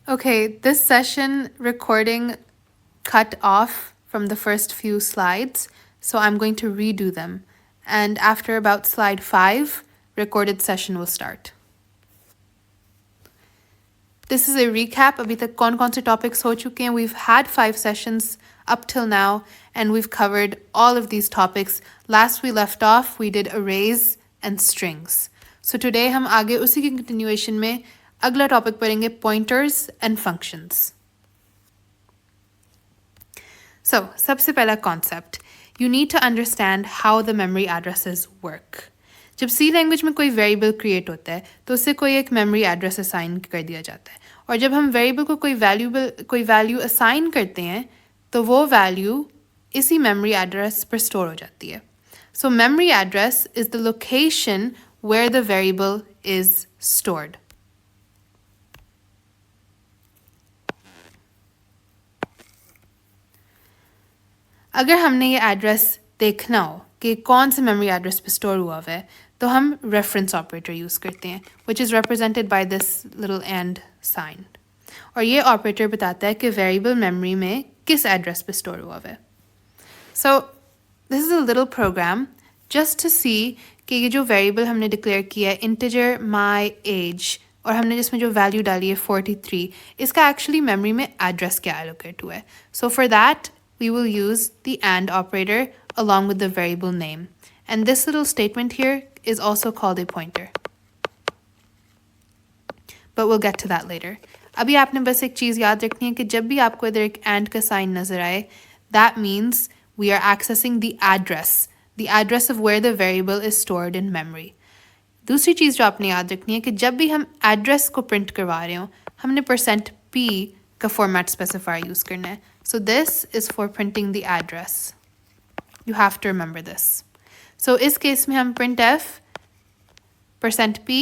Okay, this session recording cut off from the first few slides, so I'm going to redo them. And after about slide 5, recorded session will start. This is a recap. अभी तक कौन-कौन से topics हो चुके हैं. We've had 5 sessions up till now, and we've covered all of these topics. Last we left off, we did arrays and strings. So today हम आगे उसी की continuation में अगला topic पढ़ेंगे pointers and functions. So, सबसे पहला concept. You need to understand how the memory addresses work. जब C लैंग्वेज में कोई वेरिएबल क्रिएट होता है तो उससे कोई एक मेमोरी एड्रेस असाइन कर दिया जाता है और जब हम वेरिएबल को कोई वैल्यू असाइन करते हैं तो वो वैल्यू इसी मेमोरी एड्रेस पर स्टोर हो जाती है. So memory address is the location where the variable is stored. अगर हमने ये एड्रेस देखना हो कि कौन से मेमोरी एड्रेस पे स्टोर हुआ हुआ है तो हम रेफरेंस ऑपरेटर यूज़ करते हैं which is represented by this little and sign. और ये ऑपरेटर बताता है कि वेरिएबल मेमोरी में किस एड्रेस पे स्टोर हुआ हुआ है. So this is a little program just to see कि ये जो वेरिएबल हमने डिक्लेयर किया है इंटीजर माई एज और हमने जिसमें जो वैल्यू डाली है 43, इसका एक्चुअली मेमोरी में एड्रेस क्या एलोकेट हुआ है. So for that we will use the AND operator along with the variable name. And this little statement here is also called a pointer. But we'll get to that later. अभी आपने बस एक चीज़ याद रखनी है कि जब भी आपको इधर एक AND का साइन नज़र आए, that means we are accessing the address of where the variable is stored in memory. दूसरी चीज़ जो आपने याद रखनी है कि जब भी हम एड्रेस को प्रिंट करवा रहे हो हमने %p का फॉर्मेट स्पेसिफायर यूज़ करना है. So this is for printing the address. You have to remember this. So इस केस में हम printf %p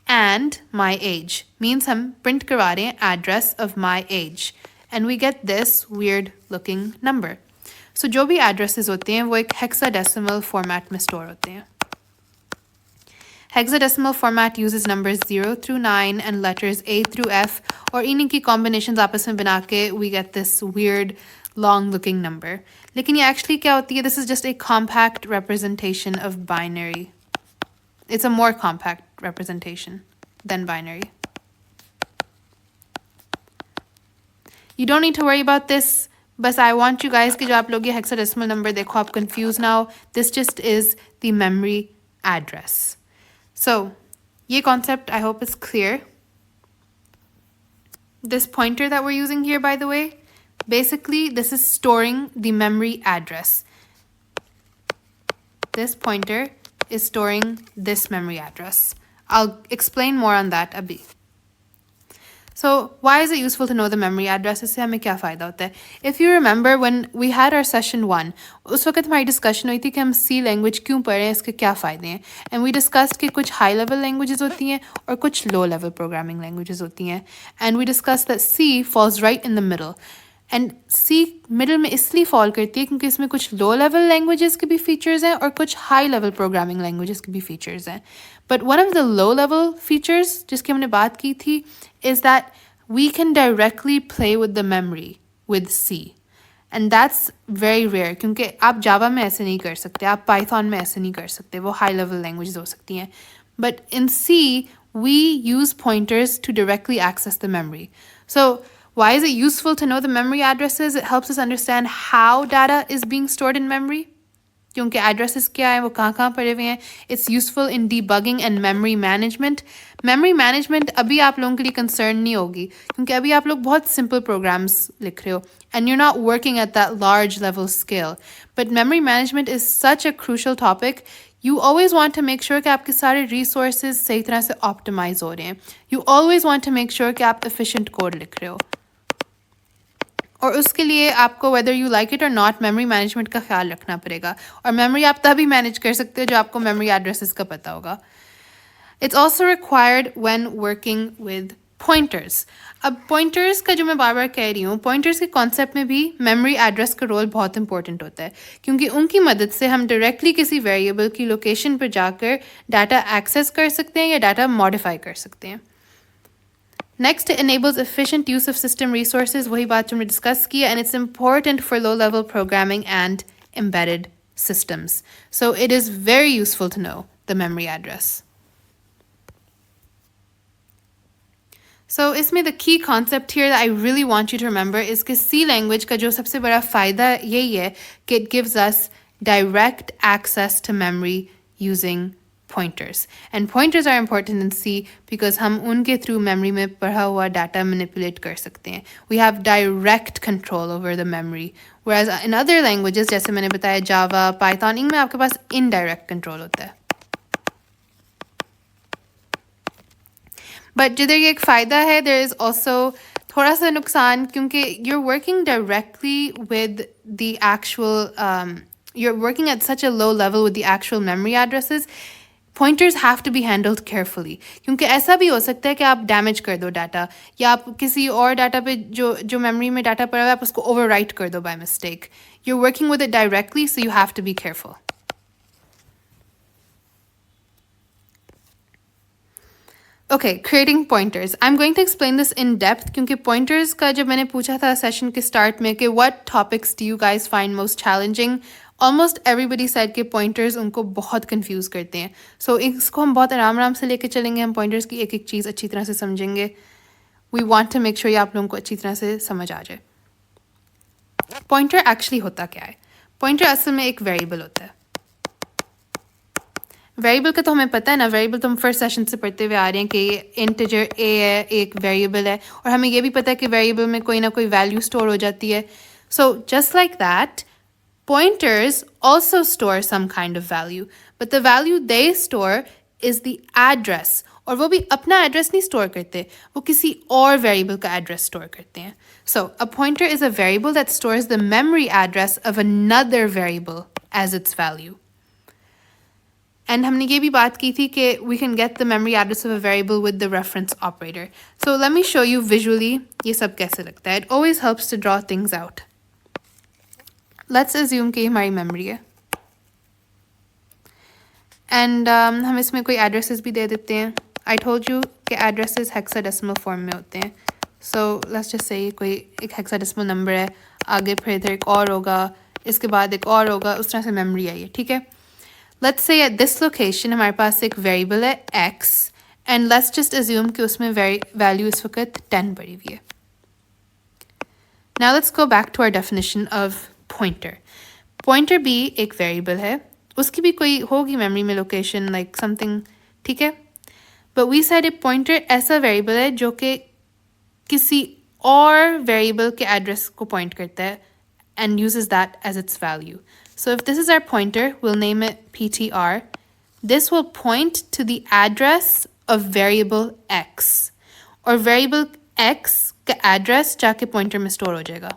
and my age means हम print करवा रहे हैं address of my age and we get this weird looking number. So जो भी addresses होते हैं वो एक hexadecimal format में store होते हैं. Hexadecimal format uses numbers 0 through 9 and letters A through F और इन्हीं की combinations आपस में बना के we get this weird long looking number. लेकिन ये actually क्या होती है? This is just a compact representation of binary. It's a more compact representation than binary. You don't need to worry about this. But I want you guys कि जो आप लोग ये hexadecimal number देखो आप confused now. This just is the memory address. So, ये concept I hope is clear. This pointer that we're using here, by the way, basically this is storing the memory address. This pointer is storing this memory address. I'll explain more on that abhi. So why is it useful to know the memory address? इससे हमें क्या फ़ायदा होता है? If you remember when we had our session 1, उस वक्त हमारी discussion हुई थी कि हम C language क्यों पढ़ रहे हैं, इसके क्या फ़ायदे हैं. And we discussed कि कुछ high level languages होती हैं और कुछ low level programming languages होती हैं. And we discussed that C falls right in the middle. And C middle में इसलिए fall करती है क्योंकि इसमें कुछ low level languages के भी features हैं और कुछ high level programming languages के भी features हैं. But one of the low level features जिसकी हमने बात की थी is that we can directly play with the memory with C. And that's very rare क्योंकि आप Java में ऐसे नहीं कर सकते, आप Python में ऐसे नहीं कर सकते, वो high level languages हो सकती हैं. But in C, we use pointers to directly access the memory. So why is it useful to know the memory addresses? It helps us understand how data is being stored in memory. क्योंकि addresses क्या है वो कहाँ पड़े हुए हैं. It's useful in debugging and memory management. Memory management अभी आप लोगों के लिए concern नहीं होगी क्योंकि अभी आप लोग बहुत simple programs लिख रहे हो and you're not working at that large level scale. But memory management is such a crucial topic. You always want to make sure कि आपके सारे resources सही तरह से optimize हो रहे हैं. You always want to make sure कि आप efficient code लिख रहे हो. और उसके लिए आपको whether you like it or not memory management का ख्याल रखना पड़ेगा और memory आप तभी manage कर सकते हो जो आपको memory addresses का पता होगा. It's also required when working with pointers. अब pointers का जो मैं बार बार कह रही हूँ pointers के concept में भी memory address का role बहुत important होता है क्योंकि उनकी मदद से हम directly किसी variable की location पर जाकर data access कर सकते हैं या data modify कर सकते हैं. Next, it enables efficient use of system resources, वही बात जो हमने discuss की, and it's important for low-level programming and embedded systems. So it is very useful to know the memory address. So इसमें the key concept here that I really want you to remember is कि C language का जो सबसे बड़ा फ़ायदा यही है कि it gives us direct access to memory using pointers. And pointers are important in C because हम उनके through memory में पढ़ा हुआ data manipulate कर सकते हैं. We have direct control over the memory. Whereas in other languages, जैसे मैंने बताया Java, Python, इनमें आपके पास indirect control होता है. But जिधर ये एक फ़ायदा है, there is also थोड़ा सा नुकसान क्योंकि you're working directly with the actual, you're working at such a low level with the actual memory addresses. Pointers have to be handled carefully क्योंकि ऐसा भी हो सकता है कि आप डैमेज कर दो डाटा या आप किसी और डाटा पे जो मेमोरी में डाटा पड़ा हुआ है आप उसको ओवरराइट कर दो by mistake. You're working with it directly, so you have to be careful. Okay, creating pointers. I'm going to explain this in depth क्योंकि pointers का जब मैंने पूछा था session के start में कि what topics do you guys find most challenging, almost everybody said कि pointers उनको बहुत confuse करते हैं. So इसको हम बहुत आराम से लेके चलेंगे, हम pointers की एक एक चीज़ अच्छी तरह से समझेंगे. We want to make sure ये आप लोगों को अच्छी तरह से समझ आ जाए. Pointer actually होता क्या है? Pointer असल में एक variable होता है. वेरिएबल का तो हमें पता है ना, वेरिएबल तो हम फर्स्ट सेशन से पढ़ते हुए आ रहे हैं कि ये इंटीजर ए है, एक वेरिएबल है, और हमें ये भी पता है कि वेरिएबल में कोई ना कोई वैल्यू स्टोर हो जाती है. So just like that pointers also store some kind of value, but the value they store is the address. और वो भी अपना एड्रेस नहीं स्टोर करते, वो किसी और वेरिएबल का एड्रेस स्टोर करते हैं. So a pointer is a variable that stores the memory address of another variable as its value. And हमने ये भी बात की थी कि we can get the memory address of a variable with the reference operator. So let me show you visually ये सब कैसे लगता है. It always helps to draw things out. Let's assume कि हमारी memory है. And हम इसमें कोई addresses भी दे देते हैं. I told you कि addresses hexadecimal form में होते हैं. So let's just say कोई एक hexadecimal number है, आगे फिर इधर एक और होगा, इसके बाद एक और होगा, उस तरह से memory है ये, ठीक है? Let's say at this location हमारे पास एक variable है x, and let's just assume कि उसमें value इस वक्त 10 पड़ी हुई है. Now let's go back to our definition of pointer. Pointer भी एक variable है, उसकी भी कोई होगी memory में location like something, ठीक है? But we said a pointer ऐसा variable है जो कि किसी और variable के address को point करता है and uses that as its value. So if this is our pointer, we'll name it PTR. This will point to the address of variable x. और variable x का address जाके pointer में store हो जाएगा.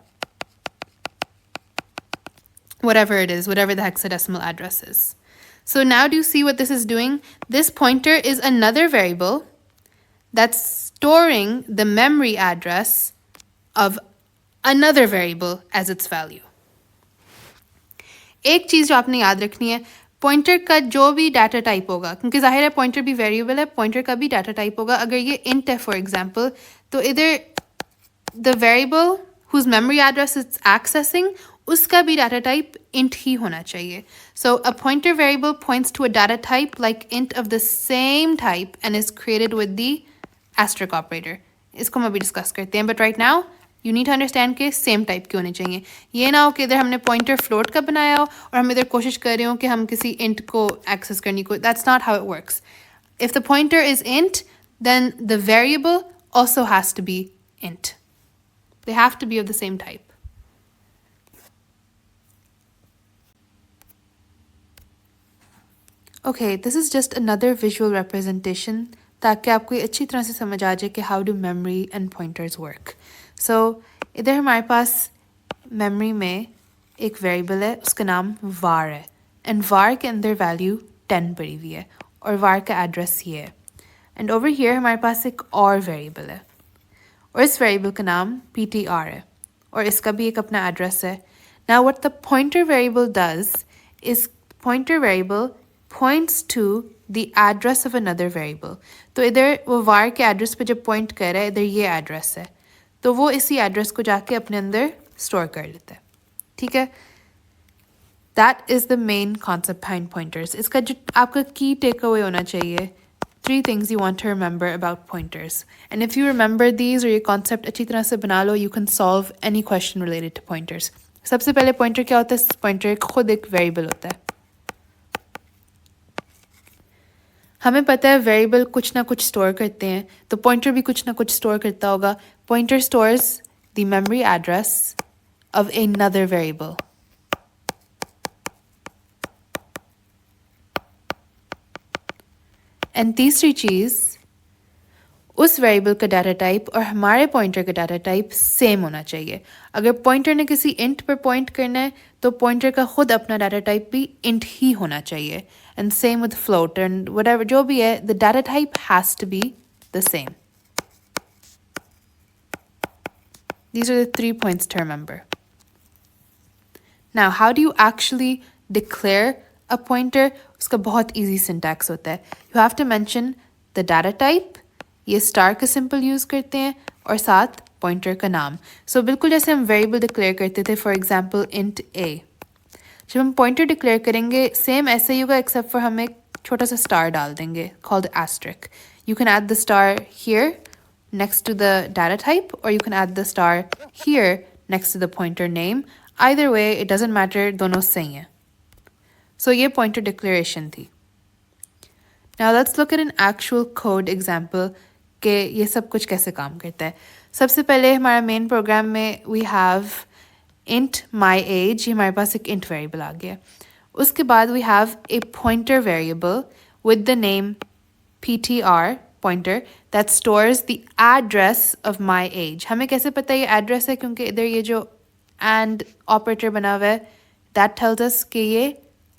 Whatever it is, whatever the hexadecimal address is. So now do you see what this is doing? This pointer is another variable that's storing the memory address of another variable as its value. एक चीज़ जो आपने याद रखनी है, pointer का जो भी data type होगा, क्योंकि जाहिर है पॉइंटर भी वेरिएबल है, पॉइंटर का भी डाटा टाइप होगा. अगर ये इंट है फॉर एग्जांपल, तो इधर the variable whose memory address it's accessing, उसका भी डाटा टाइप इंट ही होना चाहिए. So a pointer variable points to a data type like int of the same type and is created with the asterisk operator. इसको हम अभी discuss करते हैं, but right now you need to understand के same type के होने चाहिए. ये ना हो कि इधर हमने पॉइंटर फ्लोट का बनाया हो और हम इधर कोशिश कर रहे हो कि हम किसी इंट को एक्सेस करने को. That's not how it works. If the pointer is int, then the variable also has to be int. They have to be of the same type. Okay, this is just another visual representation ताकि आपको ये अच्छी तरह से समझ आ जाए कि how do memory and pointers work. So इधर हमारे पास memory में एक variable है, उसका नाम var है, and var के अंदर value 10 पड़ी हुई है और var का address ये है. And over here हमारे पास एक और variable है और इस variable का नाम ptr है और इसका भी एक अपना address है. Now what the pointer variable does is pointer variable points to the address of another variable. तो इधर वो var के एड्रेस पे जब पॉइंट कर रहा है, इधर ये एड्रेस है, तो वो इसी एड्रेस को जाके अपने अंदर स्टोर कर लेता है. ठीक है, that is the main concept behind pointers. इसका जो आपका की टेक अवे होना चाहिए, 3 things you want to remember about pointers. And if you remember these or ये concept अच्छी तरह से बना लो, you can solve any question related to pointers. सबसे पहले pointer क्या होता है? Pointer खुद एक variable होता है. हमें पता है वेरिएबल कुछ ना कुछ स्टोर करते हैं, तो पॉइंटर भी कुछ ना कुछ स्टोर करता होगा. Pointer stores the memory address of another variable. And तीसरी चीज़, उस वेरिएबल का डाटा टाइप और हमारे पॉइंटर का डाटा टाइप सेम होना चाहिए. अगर पॉइंटर ने किसी इंट पर पॉइंट करना है तो पॉइंटर का खुद अपना डाटा टाइप भी इंट ही होना चाहिए. And same with float and whatever जो भी है, the data type has to be the same. These are the 3 points to remember. Now, how do you actually declare a pointer? उसका बहुत easy syntax होता है. You have to mention the data type, ये star का simple use करते हैं, और साथ पॉइंटर का नाम. सो बिल्कुल जैसे हम वेरिएबल डिक्लेयर करते थे, फॉर एग्जांपल इंट a. जब हम पॉइंटर डिक्लेयर करेंगे सेम ऐसे ही होगा, एक्सेप्ट फॉर हम एक छोटा सा स्टार डाल देंगे called asterisk. You can add the star here next to the data type, or you can add the star here next to the pointer name. Either way, it doesn't matter, दोनों सही हैं. So ये pointer declaration थी. Now let's look at an actual code example कि ये सब कुछ कैसे काम करता है. सबसे पहले हमारा मेन प्रोग्राम में we have int my age, ये हमारे पास एक int variable आ गया. उसके बाद we have a pointer variable with the name ptr pointer that stores the address of my age. हमें कैसे पता है ये address है? क्योंकि इधर ये जो and operator बना हुआ है, that tells us कि ये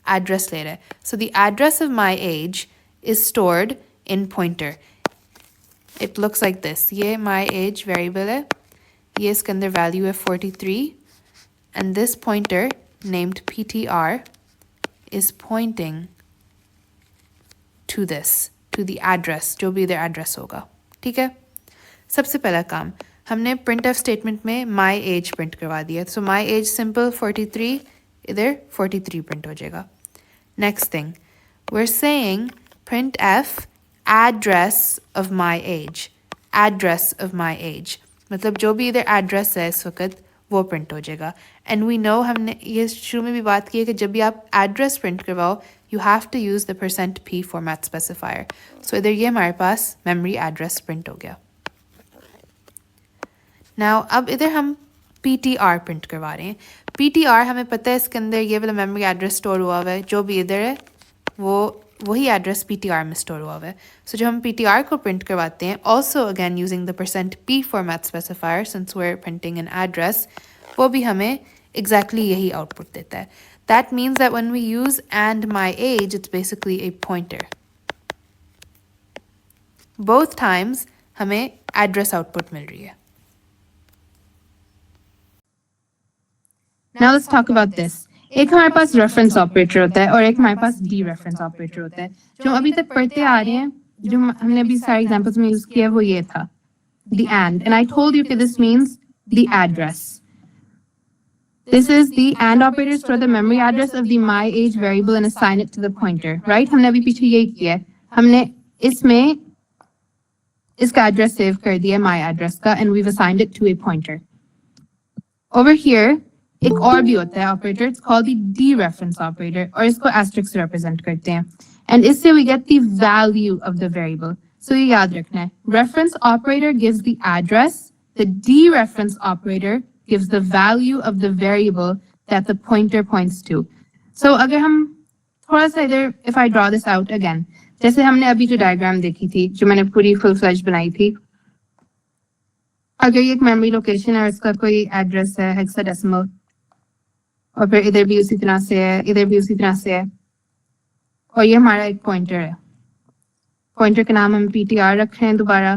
address ले रहा है. So the address of my age is stored in pointer. It looks like this. ये my age variable है, ये इसके अंदर value है 43, and this pointer named ptr is pointing to this, to the address, जो भी इधर address होगा. ठीक है, सबसे पहला काम हमने printf statement में my age print करवा दिया. So my age simple 43, इधर 43 print हो जाएगा. Next thing, we're saying printf address of my age. Address of my age मतलब जो भी इधर address है इस वक्त वो print हो जाएगा. And we know, हमने ये शुरू में भी बात की है कि जब भी आप address print करवाओ, you have to use the %p format specifier. So इधर ये हमारे पास memory address print हो गया. Now अब इधर हम ptr print करवा रहे हैं. ptr हमें पता है इसके अंदर ये वाला memory address store हुआ हुआ है, जो भी इधर है वो वही एड्रेस ptr में स्टोर हुआ हुआ है. सो जब हम ptr को प्रिंट करवाते हैं, also again using the %p format specifier since we are printing an address, वो भी हमें एग्जैक्टली यही आउटपुट देता है. That means that when we use and my age, it's basically a pointer. Both times हमें address output मिल रही है. Now let's talk about this. एक हमारे पास रेफरेंस ऑपरेटर होता है और एक हमारे पास डी रेफरेंस ऑपरेटर होता है. जो अभी तक पढ़ते आ रहे हैं, जो हमने अभी सारे एग्जांपल्स में यूज किया वो ये था the and I told you that this means the address. This is the and operator store the memory address of the my age variable and assign it to the pointer, right? हमने अभी पीछे यही किया है. हमने इसमें इसका address save कर दिया my address का and we've assigned it to a pointer. Over here एक और भी होता है operator, it's called the dereference operator, और इसको एस्टेरिस्क से रिप्रेजेंट करते हैं. एंड इससे we get the value of the variable. So ये याद रखना है, reference operator gives the address, the dereference operator gives the value of the variable that the pointer points to. So अगर हम थोड़ा सा इधर, if I draw this out again, जैसे हमने अभी जो डायग्राम देखी थी, जो मैंने पूरी फुल फ्लैश बनाई थी, अगर ये एक मेमोरी लोकेशन है और इसका कोई एड्रेस है हेक्साडेसिमल, और फिर इधर भी उसी तरह से है, इधर भी उसी तरह से है, और ये हमारा एक पॉइंटर है. पॉइंटर का नाम हम ptr रख रहे हैं दोबारा.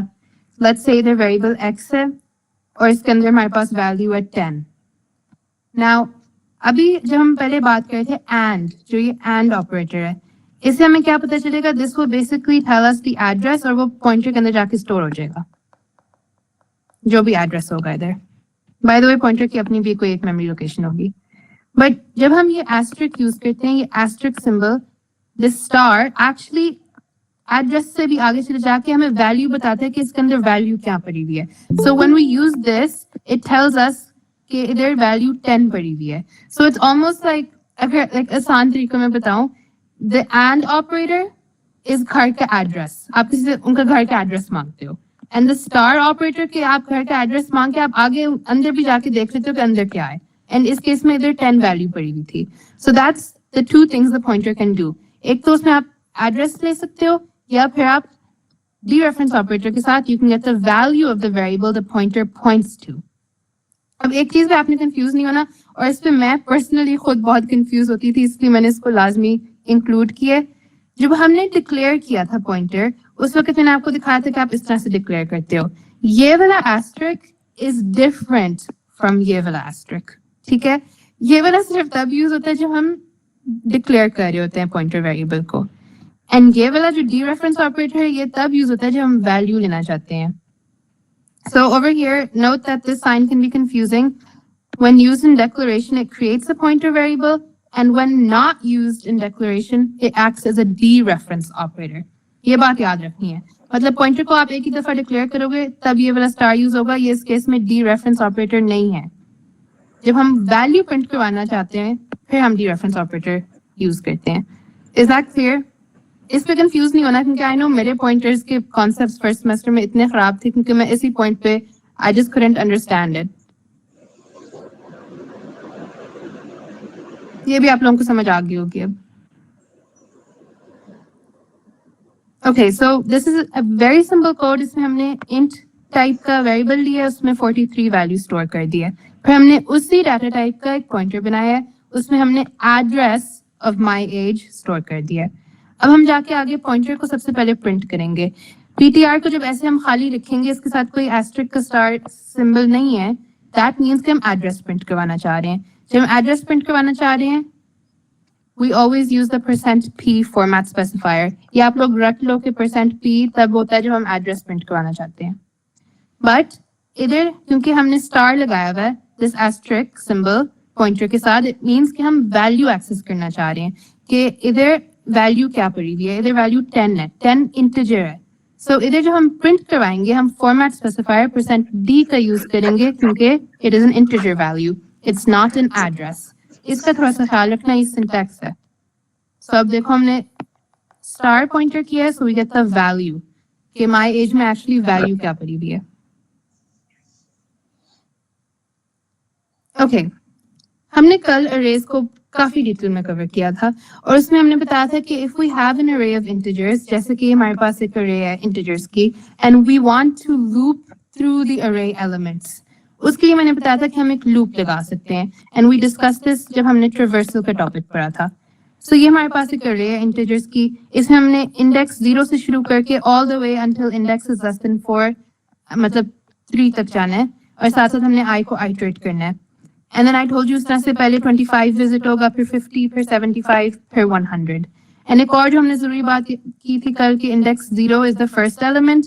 लेट्स से इधर वेरिएबल x है और इसके अंदर हमारे पास वैल्यू है 10. नाउ अभी जब हम पहले बात कर रहे थे एंड, जो ये एंड ऑपरेटर है, इससे हमें क्या पता चलेगा? This will basically tell us the address और वो पॉइंटर के अंदर जाके स्टोर हो जाएगा, जो भी एड्रेस होगा इधर। बाय द वे पॉइंटर की अपनी भी कोई एक मेमोरी लोकेशन होगी। बट जब हम ये एस्ट्रिक यूज करते हैं, ये asterisk symbol, this star actually address से भी आगे चले जाके हमें वैल्यू बताता है कि इसके अंदर वैल्यू क्या पड़ी हुई है। So when we use this it tells us कि इधर वैल्यू 10 पड़ी हुई है। सो इट्स ऑलमोस्ट लाइक, अगर लाइक आसान तरीके में बताऊं, द एंड ऑपरेटर इज घर का एड्रेस, आप किसी से उनका घर का एड्रेस मांगते हो, एंड द स्टार ऑपरेटर के आप घर का एड्रेस मांग के आप आगे अंदर भी जाके देख लेते हो कि अंदर क्या है, एंड इस केस में इधर 10 वैल्यू पड़ी हुई थी। So that's the two things the pointer can do. एक तो उसमें आप एड्रेस ले सकते हो, या फिर आप डीरेफरेंस ऑपरेटर के साथ you can get the value of the variable the pointer points to. अब एक चीज पे आपने कंफ्यूज नहीं होना, और इस पे मैं पर्सनली खुद बहुत कंफ्यूज होती थी, इसलिए मैंने इसको लाजमी इंक्लूड किया। जब हमने डिक्लेयर किया था पॉइंटर, उस वक्त मैंने आपको दिखाया था कि आप इस तरह से डिक्लेयर करते हो। ये वाला एस्ट्रिक इज डिफरेंट फ्रॉम ये वाला एस्ट्रिक, ठीक है? ये वाला सिर्फ तब यूज होता है जब हम डिक्लेयर कर रहे होते हैं पॉइंटर वेरिएबल को, एंड ये वाला जो डीरेफरेंस ऑपरेटर है ये तब यूज होता है जब हम वैल्यू लेना चाहते हैं। So over here, note that this sign can be confusing. When used in declaration, it creates a pointer variable, and when not used in declaration, it acts as a dereference operator. ये बात याद रखनी है, मतलब pointer को आप एक ही दफा डिक्लेयर करोगे तब ये वाला स्टार यूज होगा, ये इस केस में dereference operator नहीं है। जब हम वैल्यू प्रिंट करवाना चाहते हैं फिर हम dereference operator यूज करते हैं। Is that clear? इस पे कंफ्यूज नहीं होना, क्योंकि आई नो मेरे पॉइंटर्स के कॉन्सेप्ट्स फर्स्ट सेमेस्टर में इतने खराब थे क्योंकि मैं इसी पॉइंट पे I just couldn't understand it. ये भी आप लोगों को समझ आ गई होगी अब। Okay, so this is a very simple code. इसमें हमने इंट टाइप का वेरिएबल लिया, उसमें 43 वैल्यू स्टोर कर दिया। फिर हमने उसी डाटा टाइप का एक पॉइंटर बनाया है, उसमें हमने address of my age store कर दिया। अब हम जाके आगे पॉइंटर को सबसे पहले प्रिंट करेंगे। पीटीआर को जब ऐसे हम खाली लिखेंगे, इसके साथ कोई एस्ट्रिक का स्टार सिंबल नहीं है, दैट मीन्स कि हम एड्रेस प्रिंट करवाना चाह रहे हैं। जब हम एड्रेस प्रिंट करवाना चाह रहे हैं, we always use the %p format specifier. ये आप लोग रट लो कि %p तब होता है जब हम एड्रेस प्रिंट करवाना चाहते हैं। बट इधर क्योंकि हमने स्टार लगाया हुआ है, दिस एस्ट्रिक सिंबल पॉइंटर के साथ, इट मीन्स कि हम वैल्यू एक्सेस करना चाह रहे हैं कि इधर वैल्यू क्या पड़ी हुई है। इधर वैल्यू 10 है, 10 इंटीजर है। सो इधर जो हम प्रिंट करवाएंगे, हम फॉर्मेट स्पेसिफायर %d का यूज करेंगे क्योंकि it is an integer value, it's not an address. इसका थोड़ा सा ख्याल रखना, ये सिंटैक्स है। सो अब देखो हमने स्टार पॉइंटर किया है, so we get the value कि माय एज में एक्चुअली वैल्यू क्या पड़ी हुई है। ओके, हमने कल अरेज को काफी डिटेल में कवर किया था, और उसमें हमने बताया था कि if we have an array of integers, जैसे कि हमारे पास एक अरे है इंटीजर्स की, and we want to loop through the array elements, उसके लिए मैंने बताया था कि हम एक लूप लगा सकते हैं, एंड वी डिस्कस दिस जब हमने ट्रावर्सल का टॉपिक पढ़ा था। सो ये हमारे पास एक अरे है इंटीजर्स की, इसमें हमने इंडेक्स 0 से शुरू करके all the way until index is less than 4, मतलब 3 तक जाना है, और साथ साथ हमने आई को आइटरेट करना है। And then I told you उस तरह से पहले 25 विजिट होगा, फिर 50, फिर 75, फिर 100। एंड एक और जो हमने जरूरी बात की थी कल की, index 0 is the first element,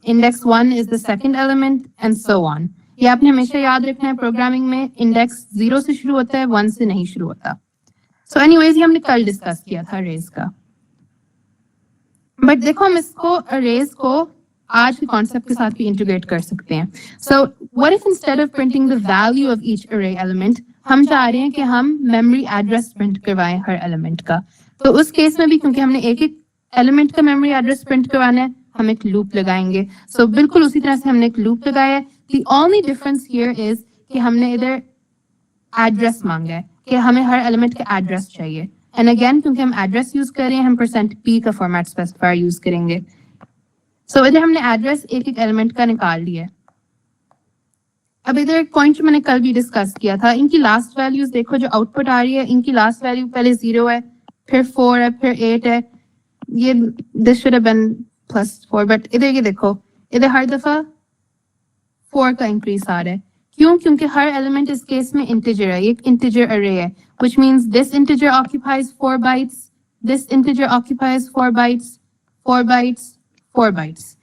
index 1 is the second element, and so on. ये आपने हमेशा याद रखना है, प्रोग्रामिंग में इंडेक्स 0 से शुरू होता है, 1 से नहीं शुरू होता। सो एनीवेज ये हमने कल डिस्कस किया था अरेज का। बट देखो हम इसको अरेज को आज के कॉन्सेप्ट के साथ भी इंटीग्रेट कर सकते हैं। So what if instead of printing the value of each अरे एलिमेंट, हम चाह रहे हैं कि हम मेमोरी एड्रेस प्रिंट करवाएं हर एलिमेंट का। तो उस केस में भी क्योंकि हमने एक एक एलिमेंट का मेमोरी एड्रेस प्रिंट करवाना है, हम एक लूप लगाएंगे। सो बिल्कुल उसी तरह से हमने एक लूप लगाया है। The only difference here is कि हमने इधर एड्रेस मांगा है कि हमें हर एलिमेंट का एड्रेस चाहिए, एंड अगेन क्योंकि हम एड्रेस यूज कर रहे हैं, हम %p का फॉर्मेट स्पेसिफायर यूज करेंगे। सो इधर हमने एड्रेस एक एक एलिमेंट का निकाल लिया है। अब इधर एक पॉइंट मैंने कल भी डिस्कस किया था, इनकी लास्ट वैल्यूज देखो जो आउटपुट आ रही है, इनकी लास्ट वैल्यू पहले 0 है, फिर 4 है, फिर 8 है। ये this should have been +4, but इधर ये देखो, इधर हर दफा 4 का इंक्रीज आ रहा है। क्यों? क्योंकि हर एलिमेंट इस केस में इंटीजर है, एक इंटीजर अरे है, which means this integer occupies 4 bytes, this integer occupies 4 bytes, 4 bytes, 4 bytes.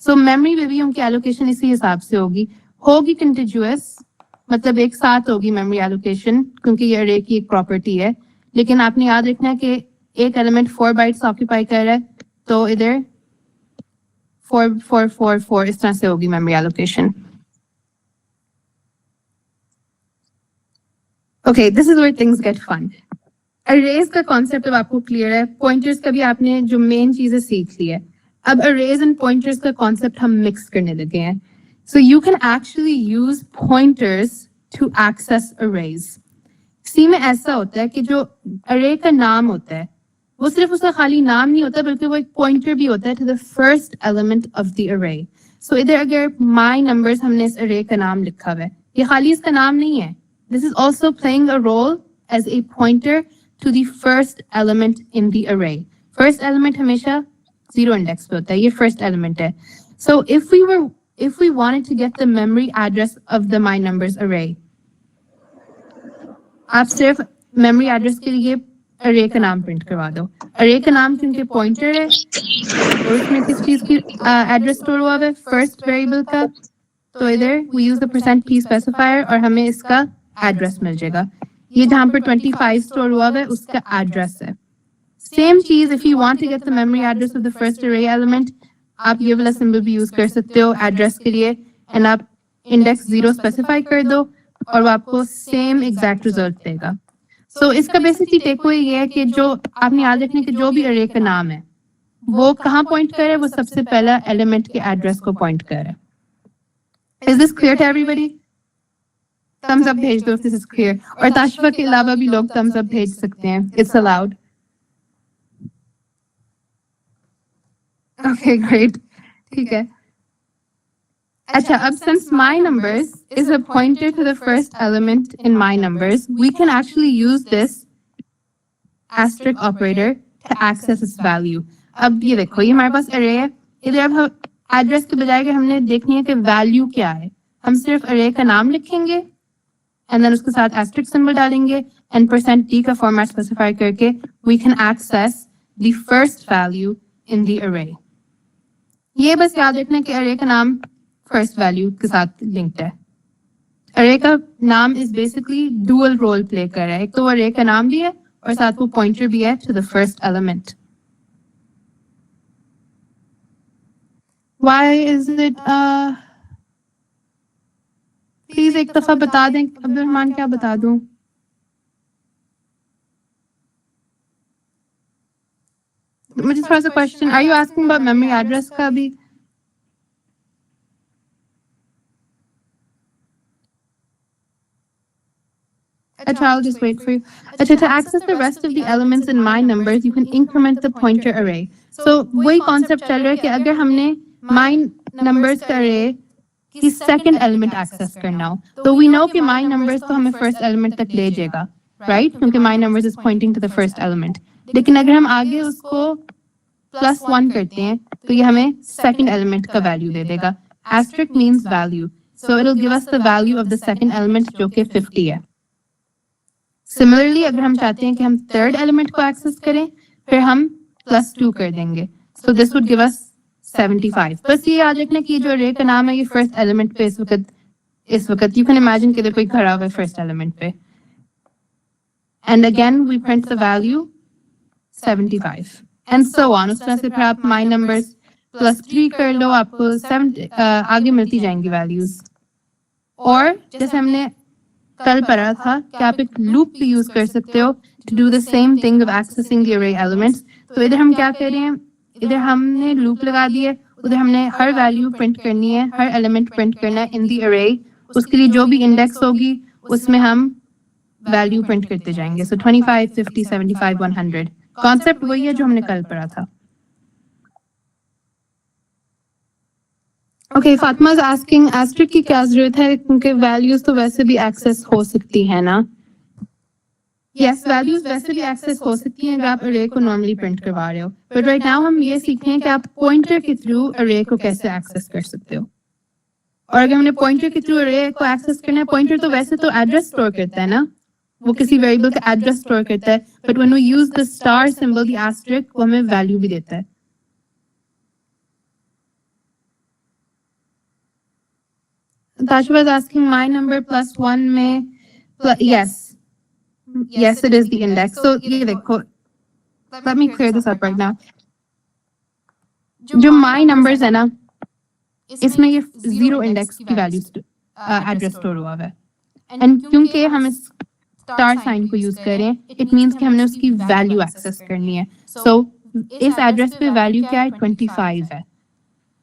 So memory में भी उनकी allocation इसी हिसाब से होगी contiguous, मतलब एक साथ होगी memory allocation, क्योंकि ये array की एक property है. लेकिन आपने याद रखना है कि एक element 4 bytes occupy कर रहा है, तो इधर 4, 4, 4, 4 इस तरह से होगी memory allocation. Okay, this is where things get fun. Arrays का concept अब आपको clear है. Pointers का भी आपने जो main चीजें सीख ली है. अब arrays and pointers का concept हम mix करने लगे हैं. So you can actually use pointers to access arrays. C में ऐसा होता है कि जो array का नाम होता है, वो सिर्फ उसका खाली नाम नहीं होता, बल्कि वो एक pointer भी होता है to the first element of the array. So इधर अगर my numbers हमने इस array का नाम लिखा हुआ है, ये खाली इसका नाम नहीं है. This is also playing a role as a pointer to the first element in the array. First element हमेशा zero index पे होता है, ये first element है. So if we wanted to get the memory address of the my numbers array, आप सिर्फ memory address के लिए array का नाम print करवा दो. Array का नाम क्योंकि pointer है और उसमें किस चीज की address store हुआ है, first variable का, तो इधर we use the %p specifier और हमें इसका address मिल जाएगा. ये जहाँ पर 25 store हुआ है उसका address है. Same चीज if you want to get the memory address of the first array element, आप ये वाला symbol भी use कर सकते हो address के लिए, and आप index 0 specify कर दो और वो आपको same exact result देगा. So इसका basically takeaway ये है कि जो आपने याद रखने कि जो भी array का नाम है, वो कहाँ point कर रहा है, वो सबसे पहला element के address को point कर रहा है. Is this clear to everybody? Thumbs up भेज दो if this is clear. और ताशफा के अलावा भी लोग thumbs up भेज सकते हैं. It's allowed. Okay, great. ठीक है. अच्छा, अब since my numbers is a pointer to the first element in my numbers, we can actually use this asterisk operator to access its value. अब ये देखो, ये हमारे पास array है. इधर अब हम address के बजाय कि हमने देखनी है कि value क्या है. हम सिर्फ array का नाम लिखेंगे and then उसके साथ asterisk symbol डालेंगे and %t का format specify करके we can access the first value in the array. ये बस याद रखना कि array का नाम first value के साथ linked है. Array का नाम is basically dual role play कर रहा है. एक तो array का नाम भी है और साथ वो pointer भी है to the first element. Why is it please एक दफा बता दें अब्दुल रहमान, क्या बता दूं? मुझे थोड़ा सा question, are you asking about memory address का भी? Achha, I'll just wait for you. Achha, to access the rest of the elements in my numbers, you can increment the pointer array. So वही concept चल रहा है कि अगर हमने my numbers का array की second element access करना हो, तो we know कि my numbers तो हमें first element तक ले जाएगा, right? क्योंकि my numbers is pointing to the first element. लेकिन अगर हम आगे उसको +1 करते हैं, तो ये हमें second element का value दे देगा. Asterisk means value, so it'll give us the value of the second element जो कि 50 है. Similarly, अगर हम चाहते हैं कि हम third element को access करें, फिर हम +2 कर देंगे. So this would give us 75. बस ये याद रखना कि ये जो array का नाम है, ये first element पे इस वक्त you can imagine कि कोई खड़ा हुआ है first element पे. And again, we print the value 75. And so on. उस तरह से फिर आप my numbers +3 कर लो, आपको 70 आगे मिलती जाएंगी values. और जैसे हमने कल पढ़ा था कि आप एक loop भी use कर सकते हो to do the same thing of accessing the array elements. तो इधर हम क्या कर रहे हैं? इधर हमने loop लगा दी है, उधर हमने हर value print करनी है, हर element print करना है in the array. उसके लिए जो भी index होगी, उसमें हम value print करते जाएंगे. So 25, 50, 75, 100. Concept वही है जो हमने कल पढ़ा था. Okay, Fatma is asking asterisk की क्या जरूरत है, क्योंकि values तो वैसे भी access हो सकती है ना? Yes, values वैसे भी access हो सकती हैं अगर आप array को normally print करवा रहे हो. But right now हम ये सीख रहे हैं कि आप pointer के through array को कैसे access कर सकते हो. और अगर हमने pointer के through array को access करना है, pointer तो वैसे तो address store करता है ना? वो किसी वेरिएबल का एड्रेस स्टोर करता है, but when we use the star symbol, the asterisk, वो हमें वैल्यू भी देता है. Tashwa is asking my number plus one में yes, yes it is the index. So ये देखो, let me clear this up right now. जो my numbers है ना, इसमें ये zero index की वैल्यू एड्रेस स्टोर हुआ है. एंड क्योंकि हम इस स्टार साइन को यूज करें, इट मींस कि हमने उसकी वैल्यू एक्सेस करनी है. सो इस एड्रेस पे वैल्यू क्या है? 25 है.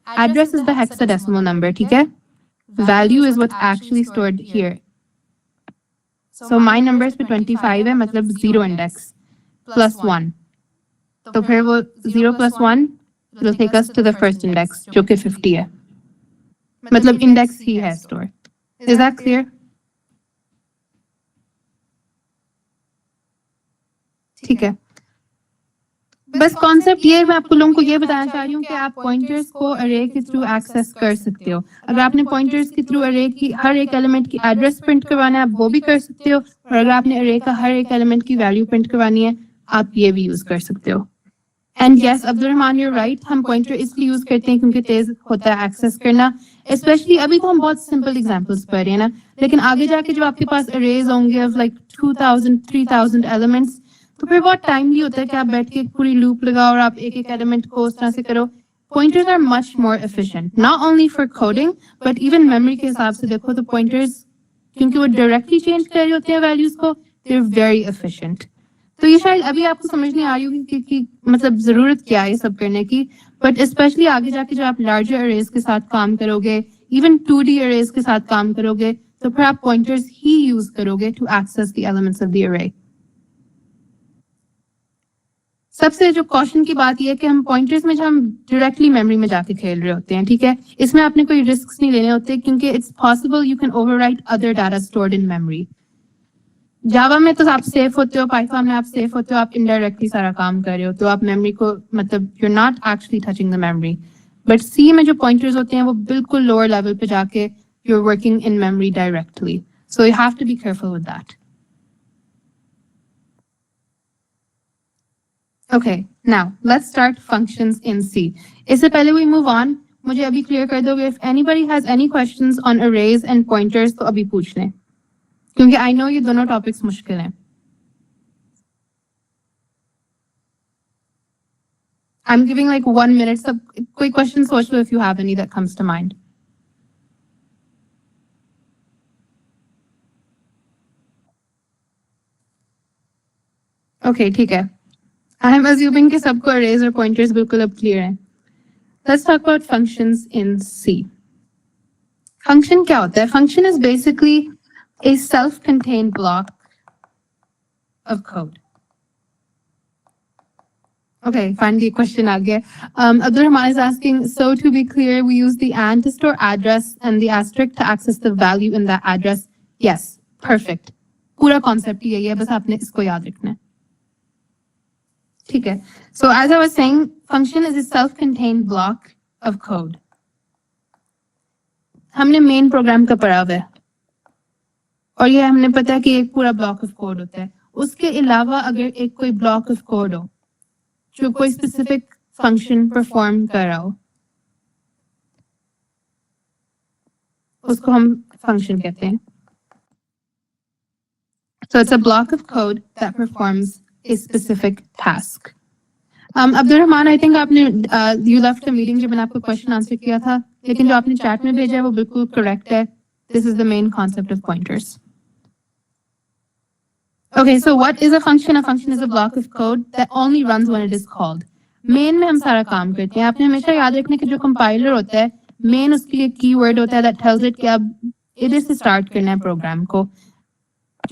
Address is the hexadecimal number, ठीक है. Value is what actually stored here. So my numbers पे 25 है, मतलब जीरो इंडेक्स प्लस 1. तो फिर वो 0 + 1 will take us to the first index, जो कि 50 है. मतलब इंडेक्स ही है स्टोर. Is that clear? ठीक है. बस कॉन्सेप्ट ये, मैं आपको लोगों को ये बताना चाह रही हूँ कि आप पॉइंटर्स को अरे के थ्रू एक्सेस कर सकते हो. अगर आपने पॉइंटर्स के थ्रू अरे की हर एक एलिमेंट की एड्रेस प्रिंट करवाना है, आप वो भी कर सकते हो. और अगर आपने अरे का हर एक एलिमेंट की वैल्यू प्रिंट करवानी है, आप ये भी यूज कर सकते हो. And yes, Abdul Rahman, you right, हम पॉइंटर इसलिए यूज करते हैं क्योंकि तेज होता है एक्सेस करना. स्पेशली अभी तो हम बहुत सिंपल एग्जांपल्स पढ़ रहे हैं ना, लेकिन आगे जाके जब आपके पास अरेज होंगे ऑफ लाइक 2000 3000 एलिमेंट्स, तो फिर बहुत टाइमली होता है कि आप बैठ के पूरी लूप लगाओ और आप एक एक एलिमेंट को उस तरह से करो. Pointers are much more efficient, not only for coding but even memory के हिसाब से देखो तो पॉइंटर्स, क्योंकि वो डायरेक्टली चेंज कर रहे होते हैं वैल्यूज को, दे आर वेरी एफिशिएंट. तो ये शायद अभी आपको समझ नहीं आ रही होगी कि मतलब जरूरत क्या है ये सब करने की, बट स्पेशली आगे जाके जब आप लार्जर अरेज के साथ काम करोगे, इवन 2D अरेज के साथ काम करोगे, तो फिर आप पॉइंटर्स ही यूज करोगे to access the elements of the array. सबसे जो कॉशन की बात यह है कि हम पॉइंटर्स में जब हम डायरेक्टली मेमोरी में जाके खेल रहे होते हैं, ठीक है, इसमें आपने कोई रिस्क नहीं लेने होते क्योंकि it's possible you can overwrite other data stored in memory. Java में तो आप सेफ होते हो, पाइथन में आप सेफ होते हो, आप इनडायरेक्टली सारा काम कर रहे हो, तो आप मेमोरी को मतलब you are not actually touching the memory. But C में जो पॉइंटर्स होते हैं वो बिल्कुल लोअर लेवल पे जाके you are working in memory directly, so you have to be careful with that. Okay, now let's start functions in C. इससे पहले we move on, मुझे अभी क्लियर कर दो if anybody has any questions on arrays and pointers तो अभी पूछ लें, क्योंकि I know ये दोनों टॉपिक्स मुश्किल हैं. I'm giving like 1 minute, सब कोई क्वेश्चन सोच लो if you have any that comes to mind. Okay, ठीक है. I'm assuming कि सबको arrays और pointers बिल्कुल अब clear हैं. Let's talk about functions in C. Function क्या होता है? Function is basically a self-contained block of code. Okay, finally a question आ गया. Abdul-Rahman is asking, so to be clear, we use the and to store address and the asterisk to access the value in that address. Yes, perfect. पूरा concept यही है, बस आपने इसको याद रखना है. ठीक है. So as I was saying, function is a self-contained block of code. हमने main program का पढ़ा हुआ है और ये हमने पता है कि एक पूरा block of code होता है. उसके अलावा अगर एक कोई block of code हो जो कोई specific function perform कर रहा हो, उसको हम function कहते हैं. So it's a block of code that performs a specific task. Abdul-Rahman, I think आपने you left the meeting जब मैंने आपको question answer किया था, लेकिन जो आपने chat में भेजा है वो बिल्कुल correct है. This is the main concept of pointers. Okay, so what is a function? A function is a block of code that only runs when it is called. Main में हम सारा काम करते हैं. आपने हमेशा याद रखना कि जो compiler होता है, main उसके लिए keyword होता है that tells it कि अब इधर से start करना है program को.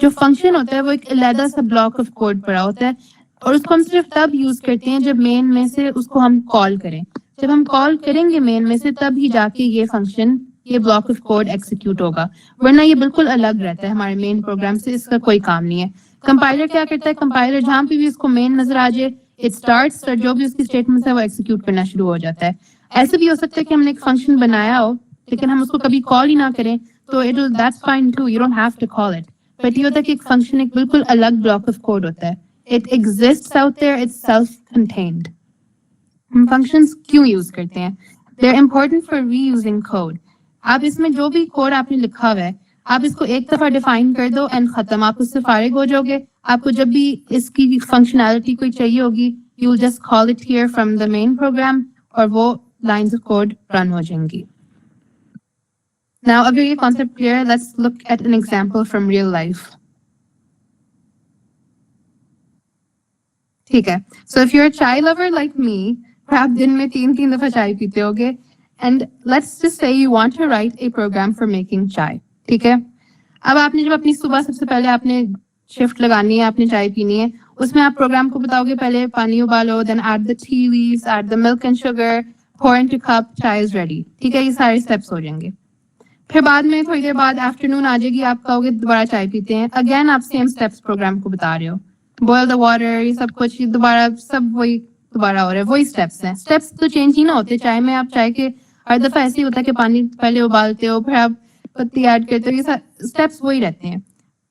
जो फंक्शन होता है वो एक अलग सा ब्लॉक ऑफ कोड पड़ा होता है और उसको हम सिर्फ तब यूज करते हैं जब मेन में से उसको हम कॉल करें. जब हम कॉल करेंगे मेन में से तब ही जाके ये फंक्शन, ये ब्लॉक ऑफ कोड एग्जीक्यूट होगा, वरना ये बिल्कुल अलग रहता है हमारे मेन प्रोग्राम से. इसका कोई काम नहीं है. कंपाइलर क्या करता है? कंपाइलर जहां पे भी उसको मेन नजर आ जाए, इट स्टार्ट्स और जो भी उसकी स्टेटमेंट है वो एग्जीक्यूट करना शुरू हो जाता है. ऐसे भी हो सकता है कि हमने एक फंक्शन बनाया हो लेकिन हम उसको कभी कॉल ही ना करें, तो it that's fine too, you don't have to call it. But ये होता है कि एक फंक्शन एक बिल्कुल अलग ब्लॉक ऑफ कोड होता है. It exists out there, it's self contained. हम फंक्शंस क्यों यूज करते हैं? They are important for reusing code. आप इसमें जो भी कोड आपने लिखा हुआ है, आप इसको एक दफा डिफाइन कर दो एंड खत्म, आप उससे फारिग हो जाओगे. आपको जब भी इसकी फंक्शनैलिटी कोई चाहिए होगी, you will just call it here from the main program और वो लाइंस ऑफ कोड रन हो जाएंगी. Now, अगर ये concept clear, let's look at an example from real life. ठीक है. So if you're a chai lover like me, आप दिन में 3 दफा चाय पीते होगे. And let's just say you want to write a program for making chai. ठीक है. अब आपने जब अपनी सुबह सबसे पहले आपने शिफ्ट लगानी है, आपने चाय पीनी है, उसमें आप प्रोग्राम को बताओगे पहले पानी उबालो, then add the tea leaves, add the milk and sugar, pour into cup, chai is ready. ठीक है, ये सारे steps हो जाएंगे. फिर बाद में थोड़ी देर बाद आफ्टरनून आ जाएगी, आप कहोगे दोबारा चाय पीते हैं. अगेन आप सेम स्टेप्स प्रोग्राम को बता रहे हो, बॉयल द वाटर, ये सब कुछ दोबारा, सब वही दोबारा हो रहा है, वही स्टेप्स हैं. स्टेप्स तो चेंज ही ना होते. चाय में आप चाय के हर दफा ऐसे ही होता है कि पानी पहले उबालते हो, फिर आप पत्ती ऐड करते हो, ये स्टेप्स वही रहते हैं.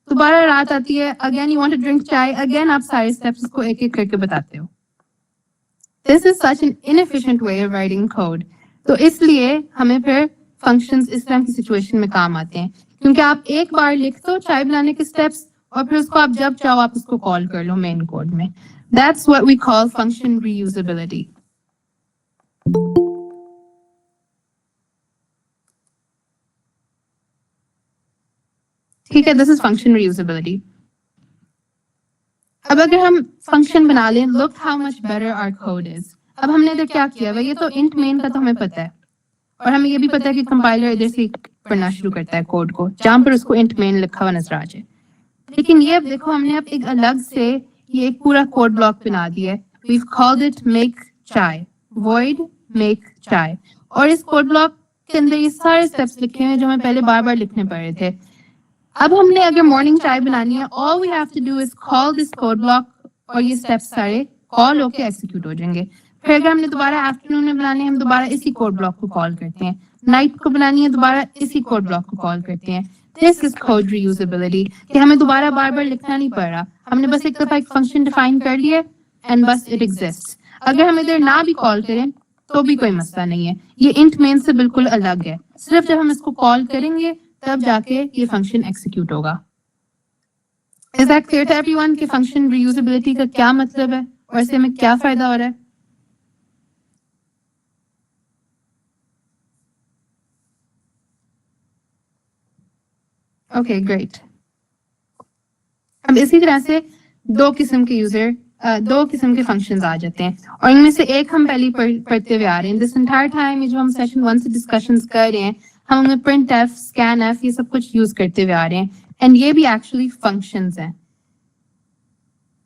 दोबारा रात आती है, again you want to drink chai, again आप सारे स्टेप्स को एक एक करके बताते हो. This is such an inefficient way of writing code. तो इसलिए हमें फिर फंक्शंस इस तरह की सिचुएशन में काम आते हैं, क्योंकि आप एक बार लिख दो चाय बनाने के स्टेप्स और फिर उसको आप जब चाहो आप उसको कॉल कर लो मेन कोड में. That's what we call function reusability. ठीक है, दिस इज फंक्शन रीयूजेबिलिटी. अब अगर हम फंक्शन बना लें, look how much better our code is. अब हमने इधर क्या किया है, ये तो इंट मेन का तो हमें पता है, और हमें ये भी पता है कि कंपाइलर इधर से पढ़ना शुरू करता है कोड को, जहां पर उसको इंट मेन लिखा हुआ नजर आ जाए. लेकिन ये अब देखो, हमने अब एक अलग से ये एक पूरा कोड ब्लॉक बना दिया है. We've called it make chai, void make chai. और इस कोड ब्लॉक के अंदर ये सारे स्टेप्स लिखे हैं जो हमें पहले बार बार लिखने पड़ रहे थे. अब हमने अगर मॉर्निंग चाय बनानी है, all we have to do is call this code block और ये स्टेप्स सारे कॉल होके एग्जीक्यूट हो जाएंगे. फिर अगर हमने दोबारा आफ्टरनून में बनानी है, हम दोबारा इसी कोड ब्लॉक को कॉल करते हैं. नाइट को बनानी है, दोबारा इसी कोड ब्लॉक को कॉल करते हैं. दिस इज कोड रीयूजेबिलिटी, कि हमें दोबारा बार बार लिखना नहीं पड़ रहा. हमने बस एक दफा एक फंक्शन डिफाइन कर लिया एंड बस इट एग्जिस्ट्स. अगर हम इधर ना भी कॉल करें तो भी कोई मसला नहीं है. ये इंट मेन से बिल्कुल अलग है. सिर्फ जब हम इसको कॉल करेंगे तब जाके ये फंक्शन एग्जीक्यूट होगा. Is that clear to everyone कि फंक्शन रीयूजेबिलिटी का क्या मतलब है और इससे हमें क्या फायदा हो रहा है? Okay, great. अब इसी तरह से दो किस्म के फंक्शंस आ जाते हैं, और इनमें से एक हम पहले पढ़ते हुए आ रहे हैं. दिस एंटायर टाइम जो हम सेशन 1 से डिस्कशंस कर रहे हैं, हम उनमें प्रिंट एफ, स्कैन एफ, ये सब कुछ यूज करते हुए आ रहे हैं, एंड ये भी एक्चुअली फंक्शंस हैं.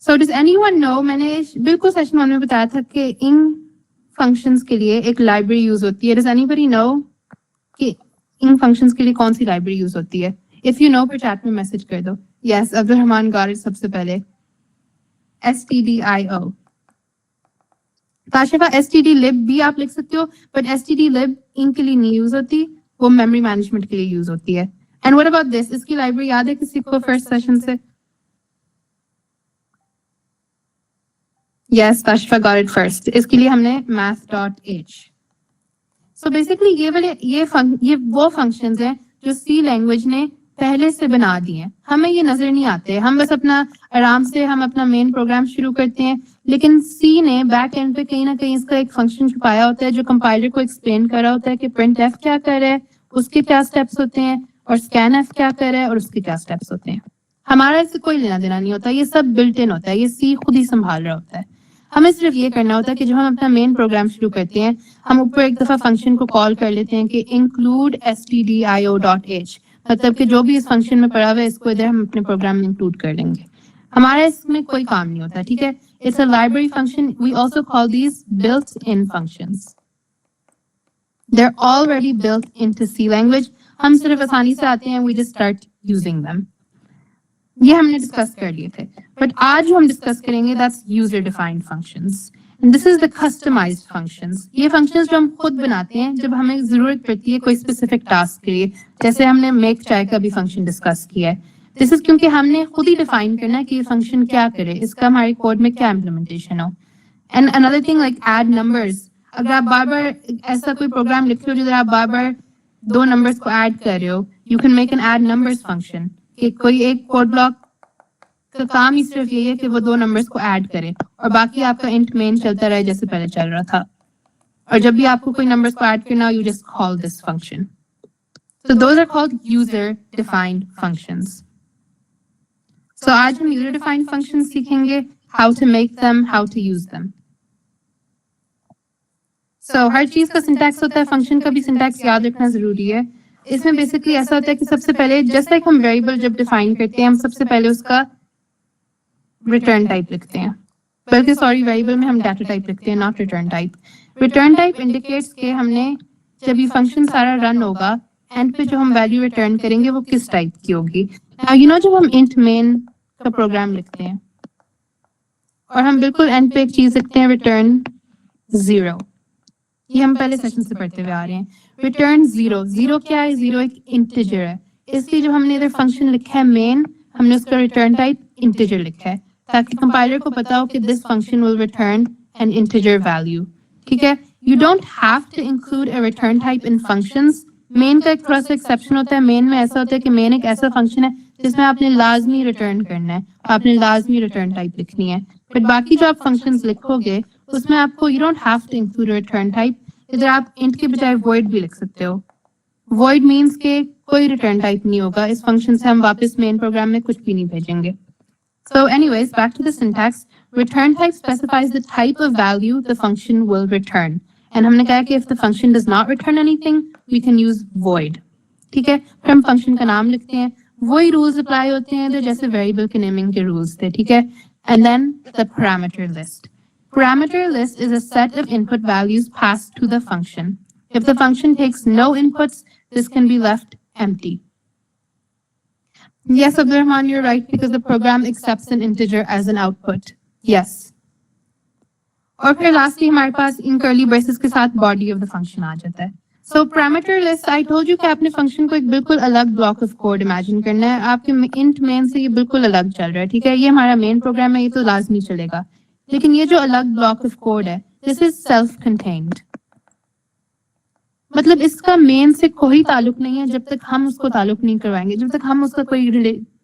सो डज एनीवन नो, मैंने बिल्कुल सेशन 1 में बताया था कि इन फंक्शंस के लिए एक लाइब्रेरी यूज होती है. डज एनीबडी नो कि इन फंक्शंस के लिए कौन सी लाइब्रेरी यूज होती है? इफ यू नो फिर चैट में मैसेज कर दो. Yes, Abdul Rahman got it सबसे पहले. stdio. काशिफा, stdlib भी आप लिख सकते हो, बट stdlib इनके लिए नहीं यूज होती, वो मेमोरी मैनेजमेंट के लिए यूज होती है. एंड व्हाट अबाउट दिस, इसकी लाइब्रेरी याद है किसी को फर्स्ट सेशन से? Yes, Kashifa got it first. इसके लिए हमने math.h. सो बेसिकली ये वो फंक्शंस हैं जो सी लैंग्वेज ने पहले से बना दिए हैं. हमें ये नजर नहीं आते, हम बस अपना आराम से हम अपना मेन प्रोग्राम शुरू करते हैं, लेकिन सी ने बैक एंड पे कहीं ना कहीं इसका एक फंक्शन छुपाया होता है जो कंपाइलर को एक्सप्लेन कर रहा होता है कि प्रिंट एफ क्या कर रहा है, उसके क्या स्टेप्स होते हैं, और स्कैन एफ क्या कर रहा है और उसके क्या स्टेप्स होते हैं. हमारा इससे कोई लेना देना नहीं होता, ये सब बिल्ट इन होता है, ये सी खुद ही संभाल रहा होता है. हमें सिर्फ ये करना होता है कि जब हम अपना मेन प्रोग्राम शुरू करते हैं, हम ऊपर एक दफा फंक्शन को कॉल कर लेते हैं कि include stdio.h, मतलब कि जो भी इस फंक्शन में पड़ा हुआ है इसको इधर हम अपने प्रोग्राम में इंक्लूड कर लेंगे. हमारा इसमें कोई काम नहीं होता. ठीक है, it's a library function. We also call these built in functions. They are already built into C language. हम सिर्फ आसानी से आते हैं, we just start using them. ये हमने डिस्कस कर लिए थे, बट आज जो हम डिस्कस करेंगे that's user defined functions. And this is the customized functions. ये फंक्शंस जो हम खुद बनाते हैं जब हमें जरूरत पड़ती है कोई स्पेसिफिक टास्क के लिए, जैसे हमने मेक चाय का भी फंक्शन डिस्कस किया है. दिस इज क्योंकि हमने खुद ही डिफाइन करना है कि ये फंक्शन क्या करे, इसका हमारे कोड में क्या इम्प्लीमेंटेशन हो. And another thing like add numbers. अगर आप बार बार ऐसा कोई प्रोग्राम लिख रहे हो जिधर आप बार बार दो नंबर्स को ऐड कर रहे हो, you can make an add numbers function. कि कोई एक कोड ब्लॉक का काम ही सिर्फ ये है कि वो दो नंबर्स को ऐड करे और बाकी आपका इंट मेन चलता रहे जैसे पहले चल रहा था. और जब भी आपको कोई नंबर्स को ऐड करना हो, you just call this function. So those are called user-defined functions. So आज हम user-defined functions सीखेंगे, how to make them, how to use them. So हर चीज का syntax होता है, function का भी syntax याद रखना जरूरी है. इसमें basically ऐसा होता है कि सबसे पहले just like हम variable जब define करते हैं, हम सबसे पहले उसका return type लिखते हैं. बल्कि sorry, variable में हम data type लिखते हैं, not return type. Return type indicates कि हमने जब ये function सारा run होगा, एंड पे जो हम वैल्यू रिटर्न करेंगे वो किस टाइप की होगी. यू नो जब हम इंट मेन का प्रोग्राम लिखते हैं और हम बिल्कुल एंड पे एक चीज लिखते हैं रिटर्न 0. ये हम पहले सेशन से पढ़ते हुए आ रहे हैं. रिटर्न 0. 0 क्या है? 0 एक इंटीजर है. इसलिए जो हमने इधर फंक्शन लिखा है मेन, हमने उसका रिटर्न टाइप इंटीजर लिखा है ताकि कंपाइलर को पता हो कि this function will return an integer value. ठीक है. You don't have to include a return type in functions. Main का एक थोड़ा सा एक्सेप्शन होता है. मेन में ऐसा होता है कि मेन एक ऐसा फंक्शन है जिसमें आपने लाजमी रिटर्न करना है, आपने लाजमी रिटर्न टाइप लिखनी है. बट बाकी जो आप फंक्शंस लिखोगे उसमें आपको you don't have to include return type. इधर आप इंट के बजाय वॉइड भी लिख सकते हो. वॉइड मीन्स के कोई रिटर्न टाइप नहीं होगा. इस फंक्शन से हम वापस मेन प्रोग्राम में कुछ भी नहीं भेजेंगे. So anyways, back to the syntax. Return type specifies the type of value the function will return. And हमने कहा कि if the function does not return anything, we can use void. ठीक है. फिर हम function का नाम लिखते हैं. वही rules apply होते हैं जैसे variable के naming के rules थे. ठीक है. And then the parameter list. Parameter list is a set of input values passed to the function. If the function takes no inputs, this can be left empty. Yes, Abdurrahman, you're right, because the program accepts an integer as an output. Yes. और फिर lastly हमारे पास इन curly braces के साथ body of the function आ जाता है. So parameter list, I told you कि आपने function को एक बिल्कुल अलग block of code imagine करना है. आपके int main से ये बिल्कुल अलग चल रहा है. ठीक है. ये हमारा main program है, ये तो लाजमी चलेगा. लेकिन ये जो अलग block of code है, this is self-contained. मतलब इसका मेन से कोई ताल्लुक नहीं है जब तक हम उसको ताल्लुक नहीं करवाएंगे, जब तक हम उसका कोई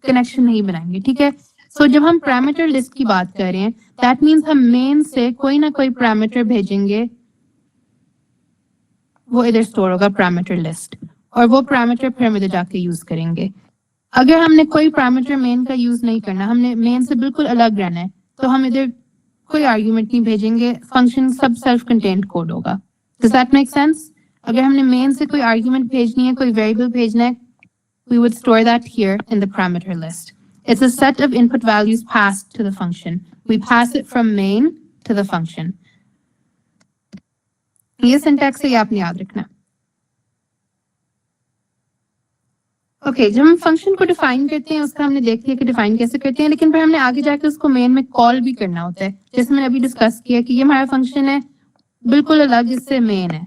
कनेक्शन नहीं बनाएंगे. ठीक है. सो जब हम पैरामीटर लिस्ट की बात कर रहे हैं, दैट मींस हम मेन से कोई ना कोई पैरामीटर भेजेंगे, वो इधर स्टोर होगा पैरामीटर लिस्ट, और वो पैरामीटर फिर हम इधर जाके यूज करेंगे. अगर हमने कोई पैरामीटर मेन का यूज नहीं करना, हमने मेन से बिल्कुल अलग रहना है, तो हम इधर कोई आर्ग्यूमेंट नहीं भेजेंगे. फंक्शन सब सेल्फ कंटेन्ड कोड होगा. Does that make sense? अगर हमने मेन से कोई आर्ग्यूमेंट भेजनी है, कोई वेरिएबल भेजना है, we would store that here in the parameter list. It's a set of input values passed to the function. We pass it from main to the function. ये syntax है, ये आपने याद रखना. Okay, जब हम function को define करते हैं, उसका हमने देख लिया कि define कैसे करते हैं, लेकिन फिर हमने आगे जाके उसको main में call भी करना होता है. जैसे मैंने अभी डिस्कस किया कि ये हमारा function है, बिल्कुल अलग जिससे main है.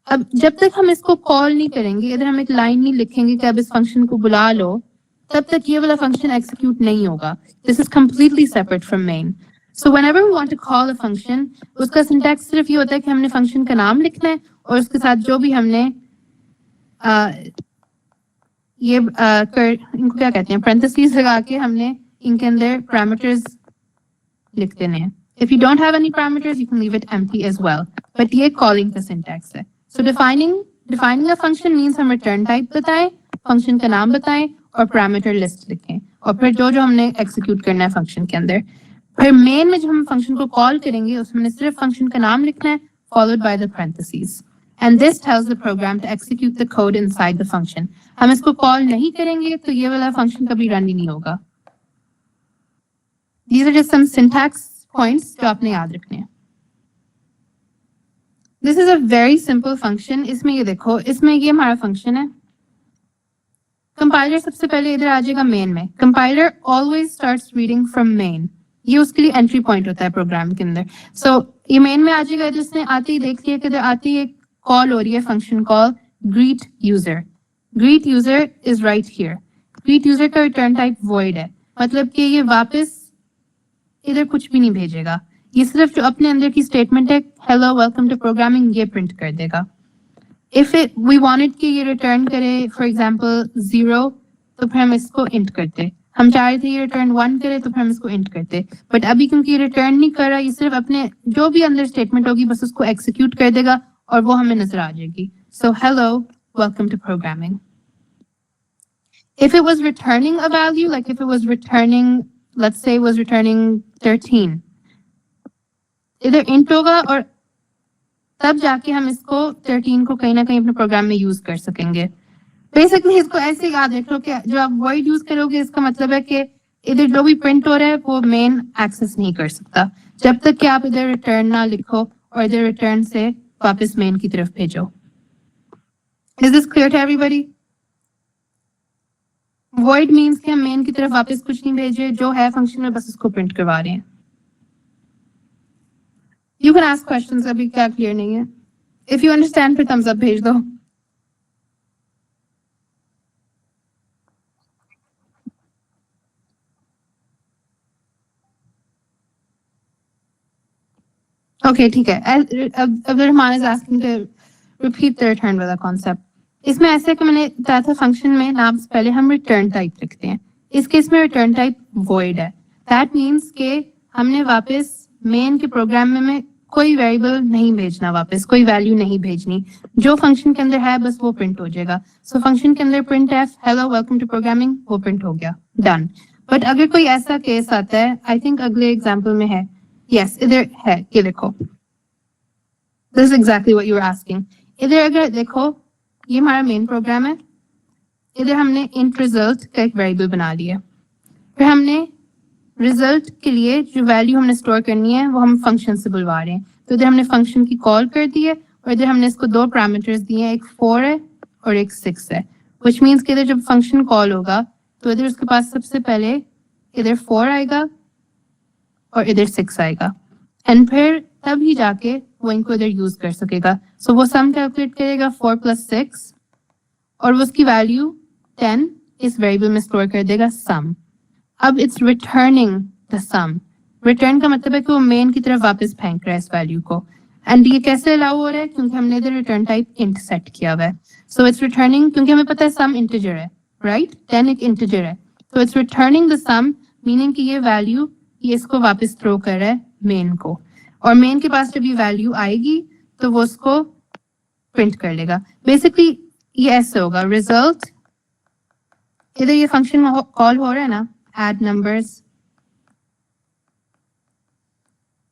अब जब तक हम इसको कॉल नहीं करेंगे, इधर हम एक लाइन नहीं लिखेंगे कि अब इस फंक्शन को बुला लो, तब तक ये वाला फंक्शन एग्जीक्यूट नहीं होगा. This is completely separate from main. So whenever we want to call a function, उसका सिंटैक्स सिर्फ ये होता है कि हमने फंक्शन का नाम लिखना है और उसके साथ जो भी हमने इनको क्या कहते हैं, पैरेंथेसिस लगा के हमने इनके अंदर पैरामीटर्स लिख देने हैं. If you don't have any parameters, you can leave it empty as well. But ये कॉलिंग का सिंटैक्स है. So defining a function means हम return type बताएं, function का नाम बताएं और parameter list लिखें, और फिर जो जो हमने execute करना है function के अंदर. फिर main में जब हम function को call करेंगे, उसमें सिर्फ function का नाम लिखना है, followed by the parentheses. And this tells the program to execute the code inside the function. हम इसको call नहीं करेंगे तो ये वाला function कभी run ही नहीं होगा. These are just some syntax points जो आपने याद रखने हैं. This is a very simple function. इसमें ये देखो, इसमें ये हमारा function है. Compiler सबसे पहले इधर आ जाएगा main में. Compiler always starts reading from main. ये उसके लिए entry point होता है program के अंदर. So ये main में आ जाएगा, जिसने आते ही देख लिया कि इधर आते ही एक call हो रही है, function call greet user. Greet user is right here. Greet user का रिटर्न टाइप वॉइड है, मतलब कि ये वापस इधर कुछ भी नहीं भेजेगा, ये सिर्फ जो अपने अंदर की स्टेटमेंट है हेलो वेलकम टू प्रोग्रामिंग ये प्रिंट कर देगा। इफ इट वी वांटेड कि ये रिटर्न करे फॉर एग्जांपल 0, तो फिर हम इसको इंट करते। हम चाह रहे थे ये रिटर्न 1 करे तो फिर हम इसको इंट करते, बट अभी क्योंकि ये रिटर्न नहीं कर रहा, ये सिर्फ अपने जो भी अंदर स्टेटमेंट होगी बस उसको एग्जीक्यूट कर देगा और वो हमें नजर आ जाएगी। So hello welcome to programming. If it was returning a value, like if it was returning, let's say it was returning 13, इधर int होगा और तब जाके हम इसको 13 को कहीं ना कहीं अपने प्रोग्राम में यूज कर सकेंगे। बेसिकली इसको ऐसे याद रखो कि जो आप void यूज करोगे इसका मतलब है कि इधर जो भी प्रिंट हो रहा है वो मेन एक्सेस नहीं कर सकता जब तक कि आप इधर रिटर्न ना लिखो और इधर रिटर्न से वापस मेन की तरफ भेजो। Is this clear to everybody? void means कि हम मेन की तरफ वापस कुछ नहीं भेजे, जो है फंक्शन में बस उसको प्रिंट करवा रहे हैं। You can ask questions, अभी क्या क्लियर नहीं है? If you understand फिर thumbs up भेज दो। Okay, ठीक है। Abdurrahman is asking to repeat the return वाला concept. इसमें ऐसे कि मैंने बताया था फंक्शन में नाम से पहले हम रिटर्न टाइप लिखते हैं, इस केस में रिटर्न टाइप void है। That means कि हमने वापस मेन के प्रोग्राम में कोई वेरिएबल नहीं भेजना, वापस कोई वैल्यू नहीं भेजनी, जो फंक्शन के अंदर है बस वो प्रिंट हो जाएगा। सो फंक्शन के अंदर printf hello welcome to programming वो प्रिंट हो गया, डन। बट अगर कोई ऐसा केस आता है, आई थिंक अगले एग्जाम्पल में है, यस इधर है, ये देखो, this is exactly what you are asking. इधर अगर देखो ये हमारा मेन प्रोग्राम है, इधर हमने इंट रिजल्ट का एक वेरिएबल बना लिया, फिर हमने रिजल्ट के लिए जो वैल्यू हमने स्टोर करनी है वो हम फंक्शन से बुलवा रहे हैं, तो इधर हमने फंक्शन की कॉल कर दी है और इधर हमने इसको दो पैरामीटर्स दिए हैं, एक 4 है और एक 6 है, व्हिच मींस कि इधर जब फंक्शन कॉल होगा तो इधर उसके पास सबसे पहले इधर 4 आएगा और इधर 6 आएगा, एंड फिर तब ही जाके वो इनको इधर यूज कर सकेगा। सो वो सम कैलकुलेट करेगा 4 + 6 और वो उसकी वैल्यू 10 इस वेरिएबल में स्टोर कर देगा सम। अब it's returning the sum, return का मतलब है कि वो मेन की तरफ वापस फेंक रहा है इस वैल्यू को, एंड ये कैसे अलाउ हो रहा है क्योंकि हमने इधर रिटर्न टाइप इंट सेट किया हुआ है। सो इट्स रिटर्निंग, क्योंकि हमें पता है सम इंटीजर है, राइट, 10 एक इंटीजर है, तो it's returning the sum, meaning कि ये वैल्यू ये इसको वापस थ्रो कर रहा है मेन को, और मेन के पास जब ये वैल्यू आएगी तो वो उसको प्रिंट कर लेगा। बेसिकली ये ऐसे होगा, रिजल्ट, इधर ये फंक्शन कॉल हो रहा है ना add numbers,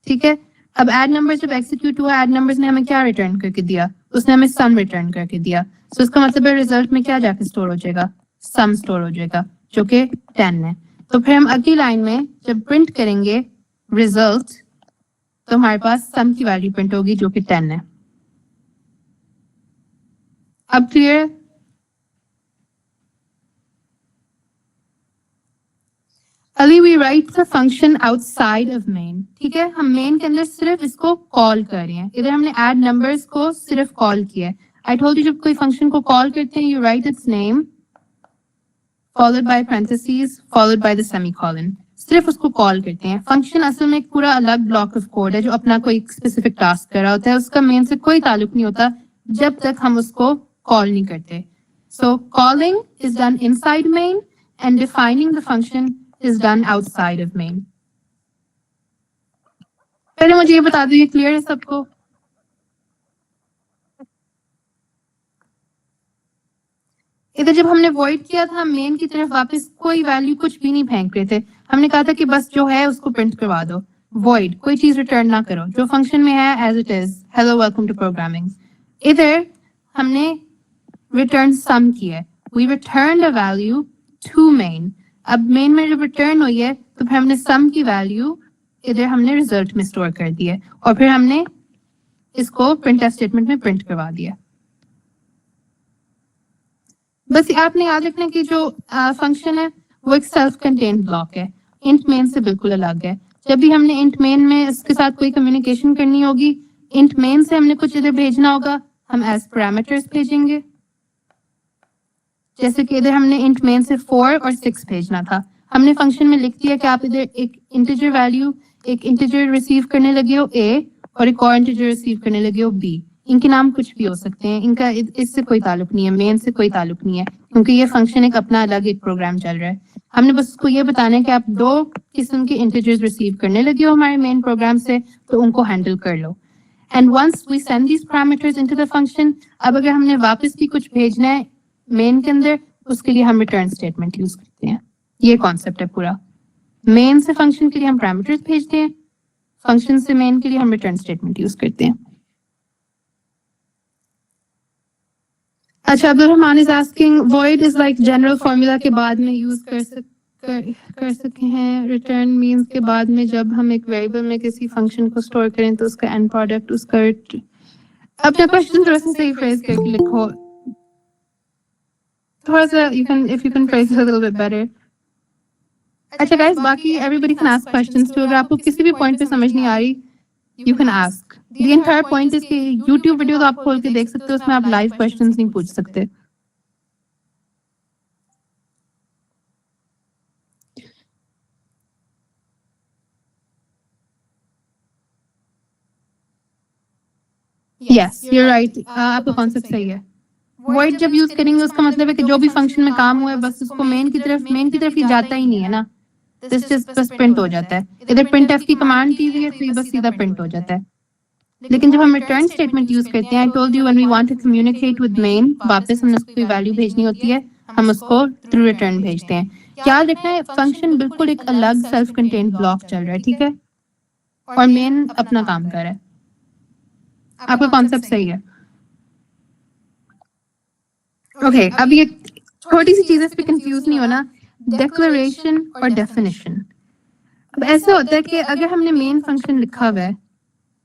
ठीक है। अब add numbers जब एग्जीक्यूट हुआ, add numbers ने हमें क्या रिटर्न करके दिया, उसने हमें sum रिटर्न करके दिया, सो इसका मतलब है रिजल्ट में क्या जाके स्टोर हो जाएगा, sum स्टोर हो जाएगा जो कि 10 है। तो फिर हम अगली लाइन में जब प्रिंट करेंगे रिजल्ट तो हमारे पास sum की वैल्यू प्रिंट होगी जो कि 10 है। अब clear? Ali we write the function outside of main, ठीक है, हम मेन के अंदर सिर्फ इसको कॉल कर रहे हैं, इधर हमने ऐड नंबर्स को सिर्फ कॉल किया है। आई टोल्ड यू जब कोई फंक्शन को कॉल करते हैं you right it's name followed by parenthesis followed by the semicolon, सिर्फ उसको कॉल करते हैं। फंक्शन असल में एक पूरा अलग ब्लॉक ऑफ कोड है जो अपना कोई स्पेसिफिक टास्क कर रहा होता है, उसका मेन से कोई ताल्लुक नहीं होता जब तक हम उसको कॉल नहीं करते। So calling is done inside main and defining the function is done outside of main. पहले मुझे ये बता दो ये क्लियर है सबको? इधर जब हमने void किया था मेन की तरफ वापस कोई वैल्यू कुछ भी नहीं फेंक रहे थे, हमने कहा था कि बस जो है उसको प्रिंट करवा दो, void कोई चीज रिटर्न ना करो, जो फंक्शन में है as it is, hello welcome to programming. इधर हमने रिटर्न सम किया है, we return a value to main. अब मेन में जब रिटर्न हुई है तो फिर हमने सम की वैल्यू इधर हमने रिजल्ट में स्टोर कर दी है और फिर हमने इसको प्रिंटफ स्टेटमेंट में प्रिंट करवा दिया। बस आपने याद रखना कि जो फंक्शन है वो एक सेल्फ कंटेन्ड ब्लॉक है, इंट मेन से बिल्कुल अलग है। जब भी हमने इंट मेन में इसके साथ कोई कम्युनिकेशन करनी होगी, इंट मेन से हमने कुछ इधर भेजना होगा, हम एज पैरामीटर्स भेजेंगे, जैसे कि इधर हमने int main से 4 और 6 भेजना था, हमने फंक्शन में लिख दिया कि आप इधर एक इंटीजर वैल्यू, एक इंटीजर रिसीव करने लगे हो a और एक और इंटीजर रिसीव करने लगे हो b। इनके नाम कुछ भी हो सकते हैं, इनका इससे कोई ताल्लुक नहीं है, मेन से कोई ताल्लुक नहीं है, क्योंकि ये फंक्शन एक अपना अलग एक प्रोग्राम चल रहा है। हमने बस उसको ये बताना है कि आप 2 किस्म के इंटीजर्स रिसीव करने लगे हो हमारे मेन प्रोग्राम से, तो उनको हैंडल कर लो। And once we send these parameters into the function, अब अगर हमने वापस भी कुछ भेजना है मेन के अंदर, उसके लिए हम रिटर्न स्टेटमेंट यूज करते हैं। ये कॉन्सेप्ट है पूरा। मेन से फंक्शन के लिए हम पैरामीटर्स भेजते हैं, फंक्शन से मेन के लिए हम रिटर्न स्टेटमेंट यूज करते हैं। अच्छा, Abdul is asking void is like general formula के बाद में यूज कर सके हैं, रिटर्न मींस के बाद में जब हम एक वेरिएबल में किसी फंक्शन को स्टोर करें तो उसका एंड प्रोडक्ट उसका अपना क्वेश्चन थोड़ा सा सही फ्रेज करके लिखो, थोड़ा सा if you can phrase it a little bit better। अच्छा गाइस, बाकी everybody can ask questions too। अगर आपको किसी भी पॉइंट पे समझ नहीं आ रही, you can ask। The entire point is कि YouTube वीडियो तो आप खोल के देख सकते हो, उसमें आप लाइव क्वेश्चंस नहीं पूछ सकते। Yes, you're right। आपका कॉन्सेप्ट सही है। void जब यूज करेंगे उसका मतलब है कि जो भी फंक्शन में काम हुआ है बस उसको मेन की तरफ ही जाता ही नहीं है ना, दिस जस्ट बस प्रिंट हो जाता है। इधर printf की कमांड दी हुई है तो ये बस सीधा प्रिंट हो जाता है। लेकिन जब हम रिटर्न स्टेटमेंट यूज करते हैं, I told you when we want to communicate with main, वापस हमने उसको कोई वैल्यू भेजनी होती है, हम उसको थ्रू रिटर्न भेजते हैं। याद रखना है फंक्शन बिल्कुल एक अलग सेल्फ कंटेन्ड ब्लॉक चल रहा है, ठीक है, और मेन अपना काम कर रहा है। आपका कॉन्सेप्ट सही है। ओके, अब ये छोटी सी चीजें पे कंफ्यूज नहीं होना, डिक्लेरेशन और डेफिनेशन। अब ऐसा होता है कि अगर हमने मेन फंक्शन लिखा हुआ है,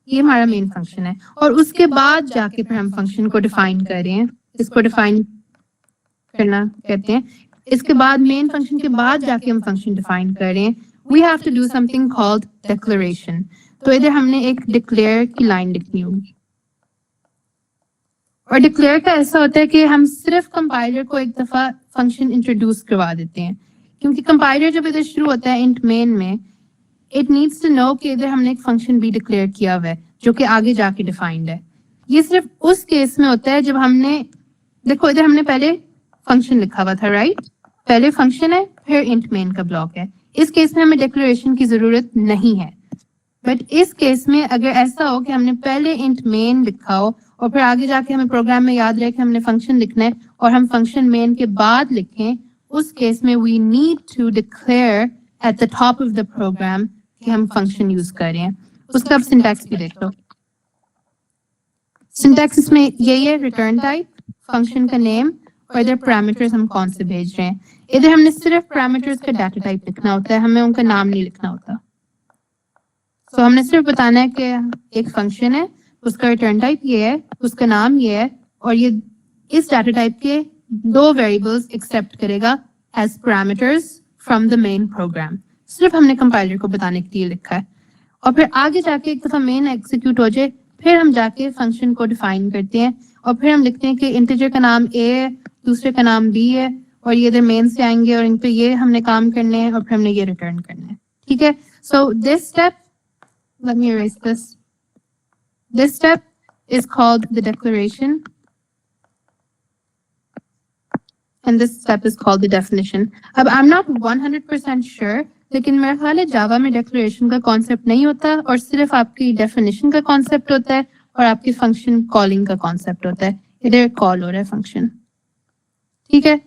ये हमारा मेन फंक्शन है, और उसके बाद जाके फिर हम फंक्शन को डिफाइन कर रहे हैं, इसको डिफाइन करना कहते हैं, इसके बाद मेन फंक्शन के बाद जाके हम फंक्शन डिफाइन कर रहे हैं, we have to do something called declaration. तो इधर हमने एक डिक्लेयर की लाइन लिखनी होगी, और डिक्लेयर का ऐसा होता है कि हम सिर्फ कंपाइलर को एक दफा फंक्शन इंट्रोड्यूस करवा देते हैं, क्योंकि कंपाइलर जब इधर शुरू होता है इंट मेन में, इट नीड्स टू नो कि इधर हमने एक फंक्शन भी डिक्लेयर किया हुआ है जो कि आगे जाके डिफाइंड है। ये सिर्फ उस केस में होता है जब हमने, देखो इधर हमने पहले फंक्शन लिखा हुआ था, राइट, पहले फंक्शन है फिर इंट मेन का ब्लॉक है, इस केस में हमें डिक्लेरेशन की जरूरत नहीं है। बट इस केस में अगर ऐसा हो कि हमने पहले इंट मेन लिखा हो और फिर आगे जाके हमें प्रोग्राम में याद रहे कि हमने फंक्शन लिखना है और हम फंक्शन मेन के बाद लिखें, उस केस में we need to declare at the top of the program कि हम फंक्शन यूज कर रहे हैं। उसका अब सिंटैक्स भी देख लो। सिंटैक्स इसमें यही है, रिटर्न टाइप, फंक्शन का नेम, और इधर पैरामीटर्स हम कौन से भेज रहे हैं। इधर हमने सिर्फ पैरामीटर्स का डाटा टाइप लिखना होता है, हमें उनका नाम नहीं लिखना होता। तो हमने सिर्फ बताना है कि एक फंक्शन है, उसका रिटर्न टाइप ये है, उसका नाम ये है, और ये इस डाटा टाइप के 2 वेरिएबल्स एक्सेप्ट करेगा as parameters from the main program. सिर्फ हमने कंपाइलर को बताने के लिए लिखा है, और फिर आगे जाके एक दफा मेन एग्जीक्यूट हो जाए फिर हम जाके फंक्शन को डिफाइन करते हैं, और फिर हम लिखते हैं कि इंटीजर का नाम a है, दूसरे का नाम b है, और ये इधर मेन से आएंगे और इन पे ये हमने काम करने हैं, और फिर हमने ये रिटर्न करना है, ठीक है। So this step, let me erase this. This step is called the declaration, and this step is called the definition. अब I'm not 100% sure, लेकिन मेरा ख्याल है जावा में डेक्लेरेशन का कॉन्सेप्ट नहीं होता और सिर्फ आपकी डेफिनेशन का कॉन्सेप्ट होता है और आपकी फंक्शन कॉलिंग का कॉन्सेप्ट होता है। इधर कॉल हो रहा है फंक्शन, ठीक है।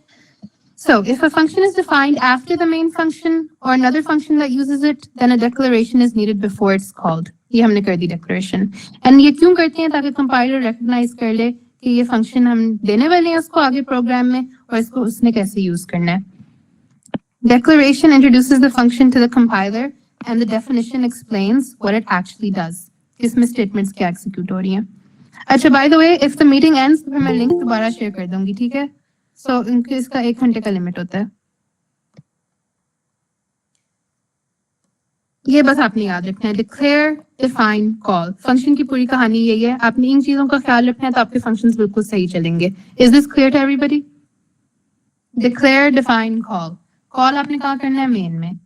So if a function is defined after the main function or another function that uses it, then a declaration is needed before it's called. ये हमने कर दी declaration. And ये क्यों करते हैं? ताकि compiler recognize कर ले कि ये function हम देने वाले हैं उसको आगे program में और इसको उसने कैसे use करना है. Declaration introduces the function to the compiler and the definition explains what it actually does. इसमें statements क्या execute हो रही हैं. अच्छा, by the way, if the meeting ends, तो फिर मैं link दोबारा share कर दूंगी, ठीक है? So इनके इसका 1 घंटे का लिमिट होता है। ये बस आपने याद रखना है, डिक्लेयर, डिफाइन, कॉल। फंक्शन की पूरी कहानी यही है। आपने इन चीजों का ख्याल रखना है तो आपके फंक्शंस बिल्कुल सही चलेंगे। Is this clear to everybody? Declare, define, call. Call आपने कहाँ करना है? मेन में।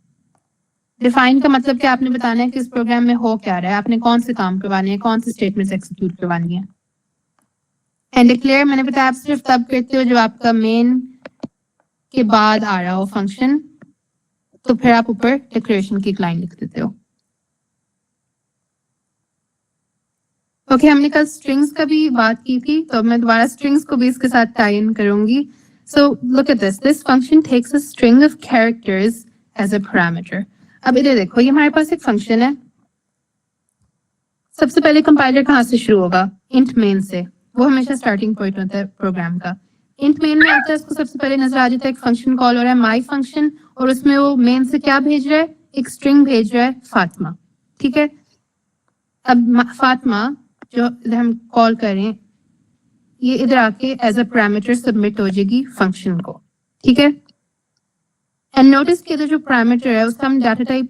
डिफाइन का मतलब कि आपने बताना है कि इस प्रोग्राम में हो क्या रहा है, आपने कौन से काम करवाने हैं, कौन से स्टेटमेंट्स एग्जीक्यूट करवानी है। एंड डिक्लेयर मैंने बताया आप सिर्फ तब करते हो जब आपका मेन के बाद आ रहा हो फंक्शन, तो फिर आप ऊपर डिक्लेरेशन की एक लाइन लिख देते हो। ओके, हमने कल स्ट्रिंग्स का भी बात की थी, तो मैं दोबारा स्ट्रिंग्स को भी इसके साथ टाई इन करूंगी। So look at this function takes a string of characters as a parameter. अब इधर देखो, ये हमारे पास एक फंक्शन है। सबसे पहले कंपाइलर कहाँ से शुरू होगा? इंट मेन से। वो हमेशा स्टार्टिंग पॉइंट होता है प्रोग्राम का। इंट मेन में आता है, उसको सबसे पहले नजर आ जाता है एक फंक्शन कॉल हो रहा है माई फंक्शन, और उसमें वो मेन से क्या भेज रहा है? एक स्ट्रिंग भेज रहा है, फातिमा। ठीक है, अब फातिमा जो इधर हम कॉल करें, ये इधर आके एज अ पैरामीटर सबमिट हो जाएगी फंक्शन को। ठीक है, एंड नोटिस कि इधर जो पैरामीटर है उसका हम डाटा टाइप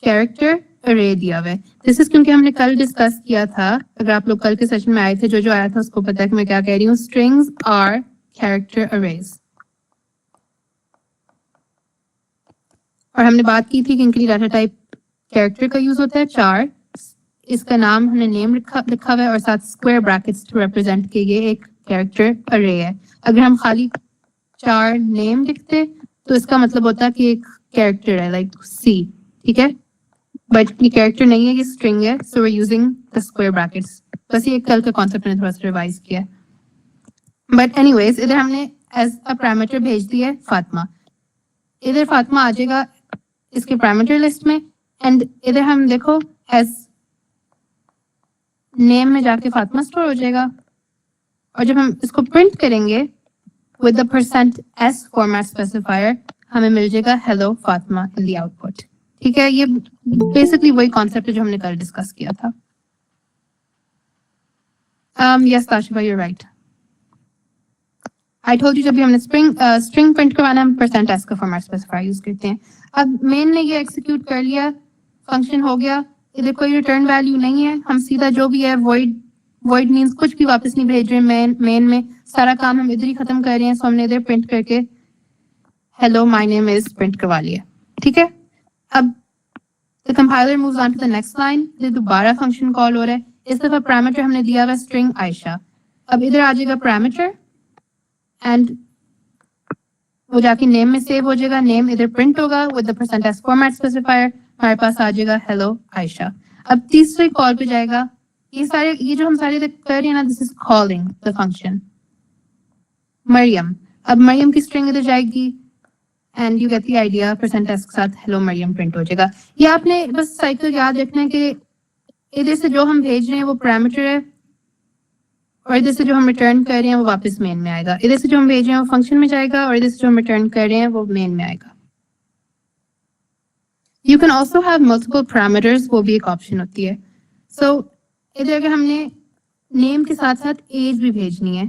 कैरेक्टर अरे दिया हुआ है। दिस इज क्योंकि हमने कल डिस्कस किया था, अगर आप लोग कल के सेशन में आए थे, जो आया था उसको पता है कि मैं क्या कह रही हूँ। स्ट्रिंग्स आर कैरेक्टर अरेज, और हमने बात की थी कि इनके लिए डाटा टाइप कैरेक्टर का यूज होता है 4। इसका नाम हमने नेम लिखा हुआ है और साथ स्क्वायर ब्रैकेट्स टू रिप्रेजेंट के ये एक कैरेक्टर अरे है। अगर हम खाली 4 नेम लिखते तो इसका मतलब होता है कि एक कैरेक्टर है, लाइक सी। ठीक है, बट ये कैरेक्टर नहीं है, ये स्ट्रिंग है, so we using the square brackets. बस ये कल का कॉन्सेप्ट मैंने थोड़ा सा रिवाइज किया है। बट एनीवेज, इधर हमने एज अ पैरामीटर भेज दिया है फातिमा। इधर फातिमा आ जाएगा इसके पैरामीटर लिस्ट में, एंड इधर हम देखो एज नेम में जाके फातिमा स्टोर हो जाएगा। और जब हम इसको प्रिंट करेंगे with the %s format specifier, हमें मिल जाएगा hello Fatima in the output. ठीक है, ये बेसिकली वही कॉन्सेप्ट है जो हमने कल डिस्कस किया था। Yes Tashifa, you right. I told you जब भी हमने स्ट्रिंग प्रिंट करवाना हम %s का फॉर्मेट स्पेसिफायर यूज करते हैं। अब मेन ने ये एग्जीक्यूट कर लिया, फंक्शन हो गया, इधर कोई रिटर्न वैल्यू नहीं है, हम सीधा जो भी है वॉइड मींस कुछ भी वापस नहीं भेज रहे। मेन में सारा काम हम इधर ही खत्म कर रहे हैं, सो हमने इधर प्रिंट करके hello my name is print करवा लिया। ठीक है, अब the compiler moves on to the next line. ये दोबारा फंक्शन कॉल हो रहा है, इस दफा पैरामीटर हमने दिया हुआ स्ट्रिंग आयशा। अब इधर आ जाएगा पैरामीटर एंड वो जाके नेम में सेव हो जाएगा, नेम इधर प्रिंट होगा with the %s format specifier, हमारे पास आ जाएगा हेलो आयशा। अब तीसरे कॉल पे जाएगा, ये जो हम सारे कर रहे हैं ना, this is calling the function Mariam. अब मरियम की स्ट्रिंग इधर जाएगी and you get the idea, %s के साथ हेलो मरियम प्रिंट हो जाएगा। ये आपने बस साइकिल याद रखना है कि इधर से जो हम भेज रहे हैं वो पैरामीटर है, और इधर से जो हम रिटर्न कर रहे हैं वो वापस मेन में आएगा। इधर से जो हम भेज रहे हैं वो फंक्शन में जाएगा, और इधर से जो हम रिटर्न कर रहे हैं वो मेन में आएगा। You can also have multiple parameters, वो भी एक ऑप्शन होती है। सो इधर अगर हमने नेम के साथ साथ एज भी भेजनी है,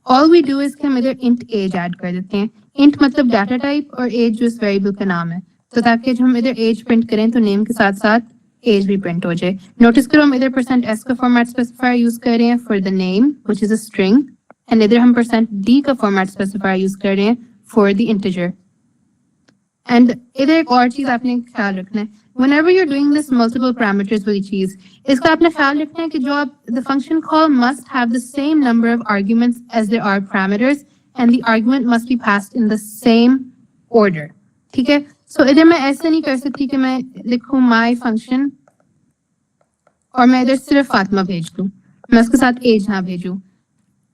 ऑल वी डू इज कि हम इधर इंट एज ऐड कर देते हैं। इंट मतलब डाटा टाइप और एज जो इस वेरिएबल का नाम है, तो ताकि जब हम इधर एज प्रिंट करें तो नेम के साथ साथ एज भी प्रिंट हो जाए। नोटिस करो हम इधर %s का फॉर्मेट स्पेसिफायर यूज कर रहे हैं for the name which is a string, and इधर हम %d का फॉर्मेट स्पेसिफायर यूज कर रहे हैं फॉर द इंटीजर। एंड इधर एक और चीज आपने ख्याल रखना है, whenever you're doing this multiple parameters वाली चीज, इसका आपने ख्याल रखना है कि जो आप the function call must have the same number of arguments as there are parameters, and the argument must be passed in the same order. ठीक है, सो इधर मैं ऐसे नहीं कर सकती कि मैं लिखूं my function और मैं इधर सिर्फ फातिमा भेज दूं, मैं उसके साथ एज ना भेजूं,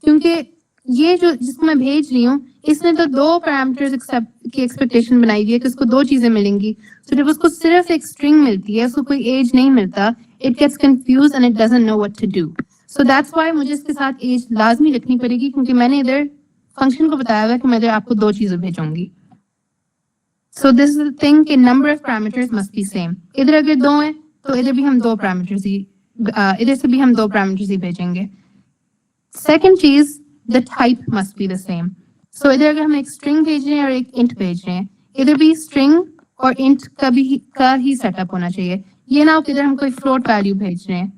क्योंकि ये जो जिसको मैं भेज रही हूँ इसने तो 2 पैरामीटर्स की एक्सपेक्टेशन बनाई हुई है कि उसको 2 चीजें मिलेंगी। तो जब उसको सिर्फ एक स्ट्रिंग मिलती है, उसको कोई एज नहीं मिलता, it gets confuse and it doesn't know what to do. So that's why मुझे इसके साथ एज लाजमी लिखनी पड़ेगी, क्योंकि मैंने इधर फंक्शन को बताया हुआ है कि मैं इधर आपको 2 चीजें भेजूंगी। So this is the thing कि number of parameters must be same. इधर अगर 2 है तो इधर भी हम 2 पैरामीटर्स ही इधर से भी हम 2 पैरामीटर्स ही भेजेंगे। सेकेंड चीज, the type must be the same. So इधर अगर हम एक string भेज रहे हैं और एक int भेज रहे हैं, इधर भी string और int का ही सेटअप होना चाहिए। ये ना हो कि इधर हम कोई float value भेज रहे हैं।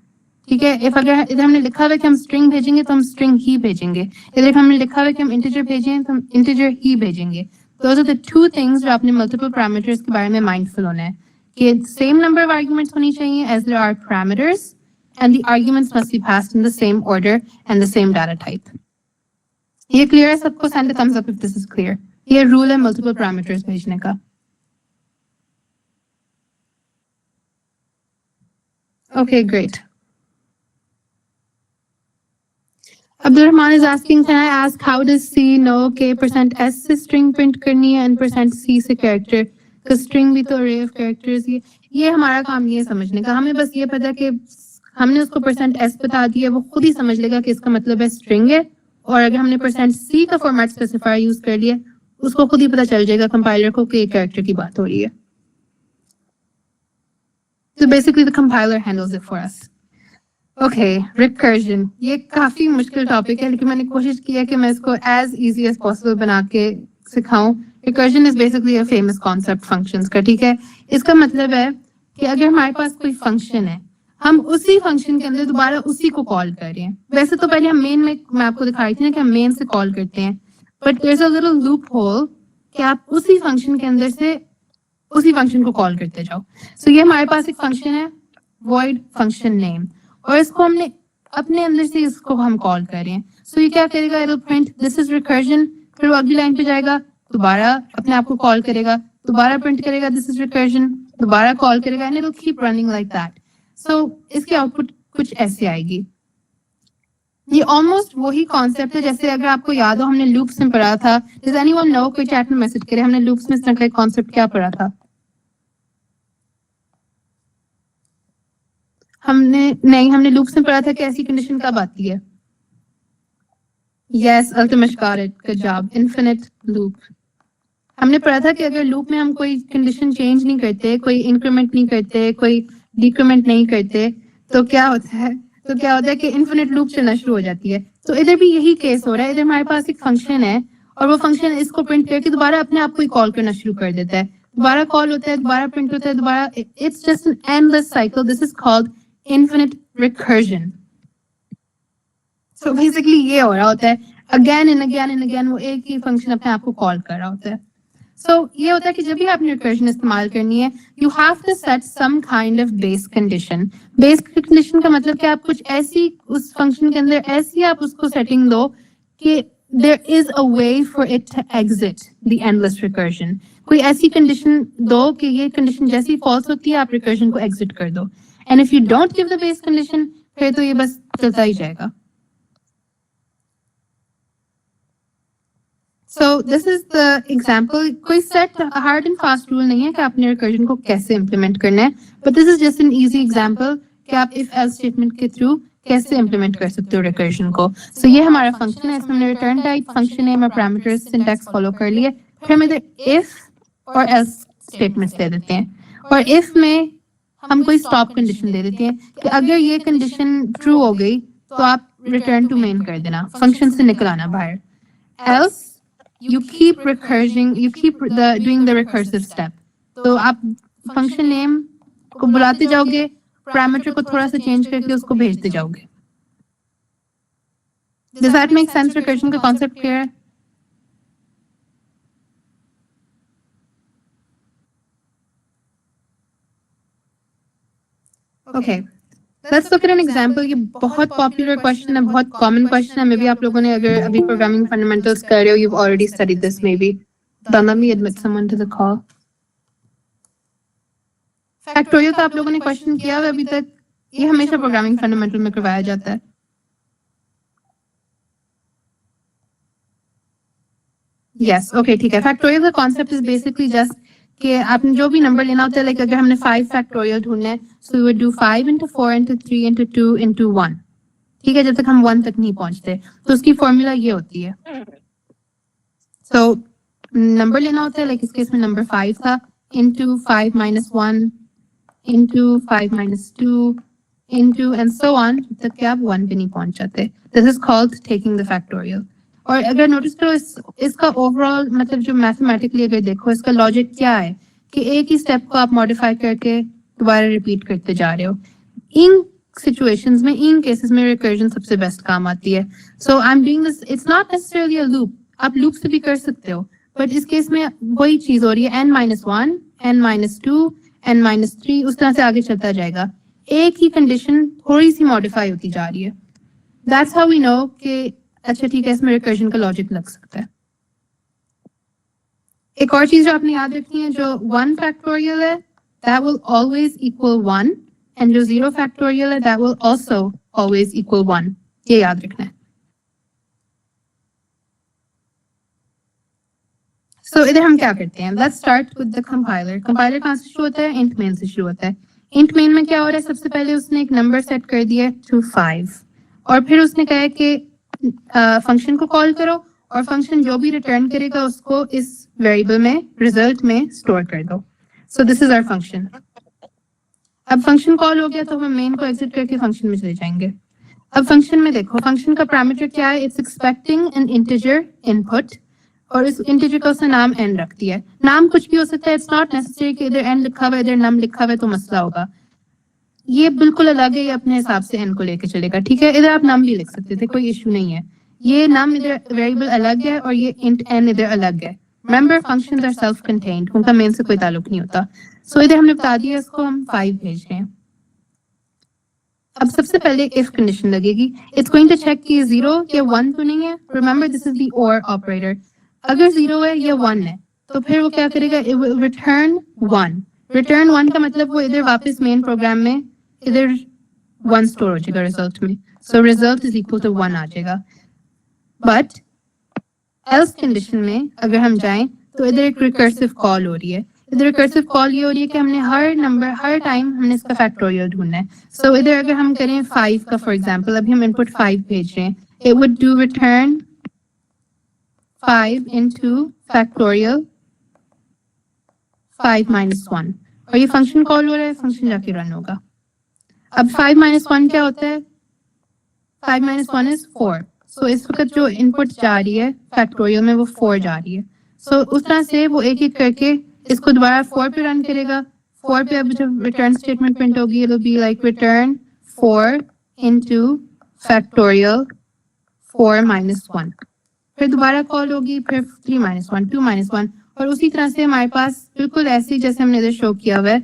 ठीक है, if अगर इधर हमने लिखा हुआ है कि हम string भेजेंगे तो हम string ही भेजेंगे, इधर हमने लिखा हुआ है कि हम integer भेजें तो हम integer ही भेजेंगे। Those are the two things जो आपने multiple parameters के बारे में mindful होना है कि same number of arguments होनी चाहिए as there are parameters and the arguments must be passed in the same order and the same data type. ये clear है सबको? Send a thumbs up if this is clear. ये rule है multiple parameters भेजने का. Okay, great. Abdul Rahman is asking, can I ask how does C know कि %S से string print करनी है and %C से character? Because string भी तो array of characters ये हमारा काम नहीं है समझने का. हमें बस ये पता है कि हमने उसको %S बता दिया, वो खुद ही समझ लेगा कि इसका मतलब है string है. और अगर हमने %C का format specifier use कर लिया, उसको खुद ही पता चल जाएगा compiler को कि ये character की बात हो रही है. So basically the compiler handles it for us. Okay, recursion. ये काफी मुश्किल टॉपिक है लेकिन मैंने कोशिश की है कि मैं इसको as easy as possible बना के सिखाऊं. Recursion is basically a famous concept functions का, ठीक है? इसका मतलब है कि अगर हमारे पास कोई फंक्शन है, हम उसी फंक्शन के अंदर दोबारा उसी को कॉल कर रहे हैं. वैसे तो पहले हम मेन में मैं आपको दिखा रही थी ना कि हम मेन से कॉल करते हैं, but there's a little loophole कि आप उसी फंक्शन के अंदर से उसी फंक्शन को कॉल करते जाओ. So ये हमारे पास एक फंक्शन है void function name और इसको हमने अपने अंदर से इसको हम कॉल कर रहे हैं. So ये क्या करेगा? It'll print this is recursion. फिर वो अगली लाइन पे जाएगा, दोबारा अपने आप को कॉल करेगा, दोबारा प्रिंट करेगा this is recursion, दोबारा कॉल करेगा and it'll keep running like that. So इसकी आउटपुट कुछ ऐसे आएगी. ये ऑलमोस्ट वही कॉन्सेप्ट है जैसे अगर आपको याद हो हमने लूप्स में पढ़ा था. Does anyone know? कोई चैट में मैसेज करे, हमने लूप्स में इस तरह का कॉन्सेप्ट क्या पढ़ा था? हमने लूप्स में पढ़ा था कि ऐसी कंडीशन कब आती है. Yes, Altamash got it, good job. Infinite loop. हमने पढ़ा था कि अगर लूप में हम कोई कंडीशन चेंज नहीं करते, कोई इंक्रीमेंट नहीं करते, कोई डिक्रीमेंट नहीं करते, तो क्या होता है कि इन्फिनिट लूप चलना शुरू हो जाती है. तो इधर भी यही केस हो रहा है. इधर हमारे पास एक फंक्शन है और वो फंक्शन इसको प्रिंट करके दोबारा अपने आप को ही कॉल करना शुरू कर देता है. दोबारा कॉल होता है, दोबारा प्रिंट होता है, दोबारा. It's just an endless cycle. This is called infinite recursion. So basically ये हो रहा होता है again and again and again, वो एक ही फंक्शन अपने आप को कॉल कर रहा होता है. So ये होता है कि जब भी आपने recursion इस्तेमाल करनी है, you have to set some kind of base condition. Base condition का मतलब कि आप कुछ ऐसी उस फंक्शन के अंदर ऐसी आप उसको सेटिंग दो कि there is a way for it to exit the endless recursion. कोई ऐसी कंडीशन दो कि ये कंडीशन जैसी false होती है आप recursion को exit कर दो. And if you don't give the base condition, फिर तो ये बस चलता ही जाएगा. So this is the example. कोई set hard and fast rule नहीं है कि आपने recursion को कैसे implement करना है. But this is just an easy example कि आप if else statement के through कैसे implement कर सकते हो recursion को. So ये हमारा function है, इसमें हमने return type, function name और parameters syntax follow कर लिए. फिर हम इधर if और else statements दे देते हैं. और if में हम कोई स्टॉप कंडीशन दे देते हैं कि अगर ये कंडीशन ट्रू हो गई तो आप रिटर्न टू मेन कर देना, फंक्शन से निकल आना बाहर. Else you keep recursing, you keep doing the recursive step. तो आप फंक्शन नेम को बुलाते जाओगे, पैरामीटर को थोड़ा सा चेंज करके उसको भेजते जाओगे. Does that make sense? Recursion का कॉन्सेप्ट क्लियर है? Okay, let's look at an example. ये बहुत popular question है, बहुत common question है. Maybe आप लोगों ने अगर अभी programming fundamentals कर रहे हो, you've already studied this maybe. Then let me admit someone to the call. Factorial का आप लोगों ने question किया है अभी तक? ये हमेशा programming fundamental में करवाया जाता है. Yes, okay, ठीक है. Factorial का concept is basically just कि आपने जो भी नंबर लेना होता है, लाइक अगर हमने 5 फैक्टोरियल ढूंढना है, so we would do 5 into 4 into 3 into 2 into 1. ठीक है, जब तक हम 1 तक नहीं पहुंचते. तो उसकी फॉर्मूला ये होती है. सो नंबर लेना होता है, लाइक इस केस में नंबर 5 था, into 5 minus 1 into 5 minus 2 into and so on, जब तक कि आप 1 पे नहीं पहुंच जाते. This is called taking the factorial. और अगर नोटिस करो इसका ओवरऑल मतलब जो मैथमेटिकली अगर देखो इसका लॉजिक क्या है कि एक ही स्टेप को आप मॉडिफाई करके दोबारा रिपीट करते जा रहे हो. इन सिचुएशंस में, इन केसेस में रिकर्जन सबसे बेस्ट काम आती है. So I am doing this, it's not necessarily a loop. आप लूप से भी कर सकते हो, बट इस केस में वही चीज हो रही है, n-1, n-2, n-3, उस तरह से आगे चलता जाएगा। एक ही कंडीशन थोड़ी सी मॉडिफाई होती जा रही है। दैट्स हाउ वी नो कि अच्छा ठीक है, इसमें रिकर्जन का लॉजिक लग सकता है। एक और चीज जो आपने याद रखनी है, जो 1 फैक्टोरियल है that will always equal 1, and जो 0 फैक्टोरियल है that will also always equal 1। ये याद रखना है। So इधर हम क्या करते हैं, let's start with the compiler। Compiler कहाँ से शुरू होता है, int main से शुरू होता है। int main में क्या हो रहा है, सबसे पहले उसने एक नंबर सेट कर दिया to 5, और फिर उसने कहा कि फंक्शन को कॉल करो और फंक्शन जो भी रिटर्न करेगा उसको इस वेरिएबल में, रिजल्ट में स्टोर कर दो। So this is our function. अब फंक्शन कॉल हो गया तो हम मेन को एग्जिट करके फंक्शन में चले जाएंगे। अब फंक्शन में देखो, फंक्शन का पैरामीटर क्या है, it's expecting N integer input, और इस इंटीजर का उसने नाम n रख दिया है। नाम कुछ भी हो सकता है, इट्स नॉट नेसेसरी कि इधर n लिखा हुआ है इधर num लिखा हुआ है तो मसला होगा। ये बिल्कुल अलग है, ये अपने हिसाब से n को लेके चलेगा, ठीक है। इधर आप num भी लिख सकते थे, कोई इशू नहीं है। ये num इधर वेरिएबल अलग है और ये int n इधर अलग है। Remember, functions are self contained, उनका मेन से कोई ताल्लुक नहीं होता। सो इधर हमने बता दिया, इसको हम 5 भेज रहे हैं। अब सबसे पहले इफ कंडीशन लगेगी, इट्स गोइंग टू चेक कि 0 या 1 तो नहीं है। रिमेंबर, दिस इज द और ऑपरेटर। अगर 0 है या 1 है तो फिर वो क्या करेगा, इट विल रिटर्न 1। रिटर्न 1 का मतलब वो इधर वापस मेन प्रोग्राम में इधर 1 स्टोर हो जाएगा रिजल्ट में। So result is equal to 1 आ जाएगा। बट एल्स कंडीशन में अगर हम जाएं तो इधर एक रिकर्सिव कॉल हो रही है। इधर रिकर्सिव कॉल ये हो रही है कि हमने हर नंबर, हर टाइम हमने इसका फैक्टोरियल ढूंढना है। सो इधर अगर हम करें 5 का, फॉर एग्जांपल अभी हम इनपुट 5 भेज रहे हैं, it would do return 5 into factorial 5 minus 1, और ये फंक्शन कॉल हो रहा है, फंक्शन जाके रन होगा। अब 5 minus 1 क्या होता है, 5 minus 1 is 4। सो इस वक्त जो इनपुट जा रही है फैक्टोरियल में वो 4 जा रही है। सो उस तरह से वो एक एक करके इसको दोबारा 4 पे रन करेगा। 4 पे अब जब रिटर्न स्टेटमेंट प्रिंट होगी, it'll be like return 4 into factorial 4 minus 1। फिर दोबारा कॉल होगी, फिर 3 minus 1, 2 minus 1, और उसी तरह से हमारे पास बिल्कुल ऐसे जैसे हमने इधर शो किया हुआ है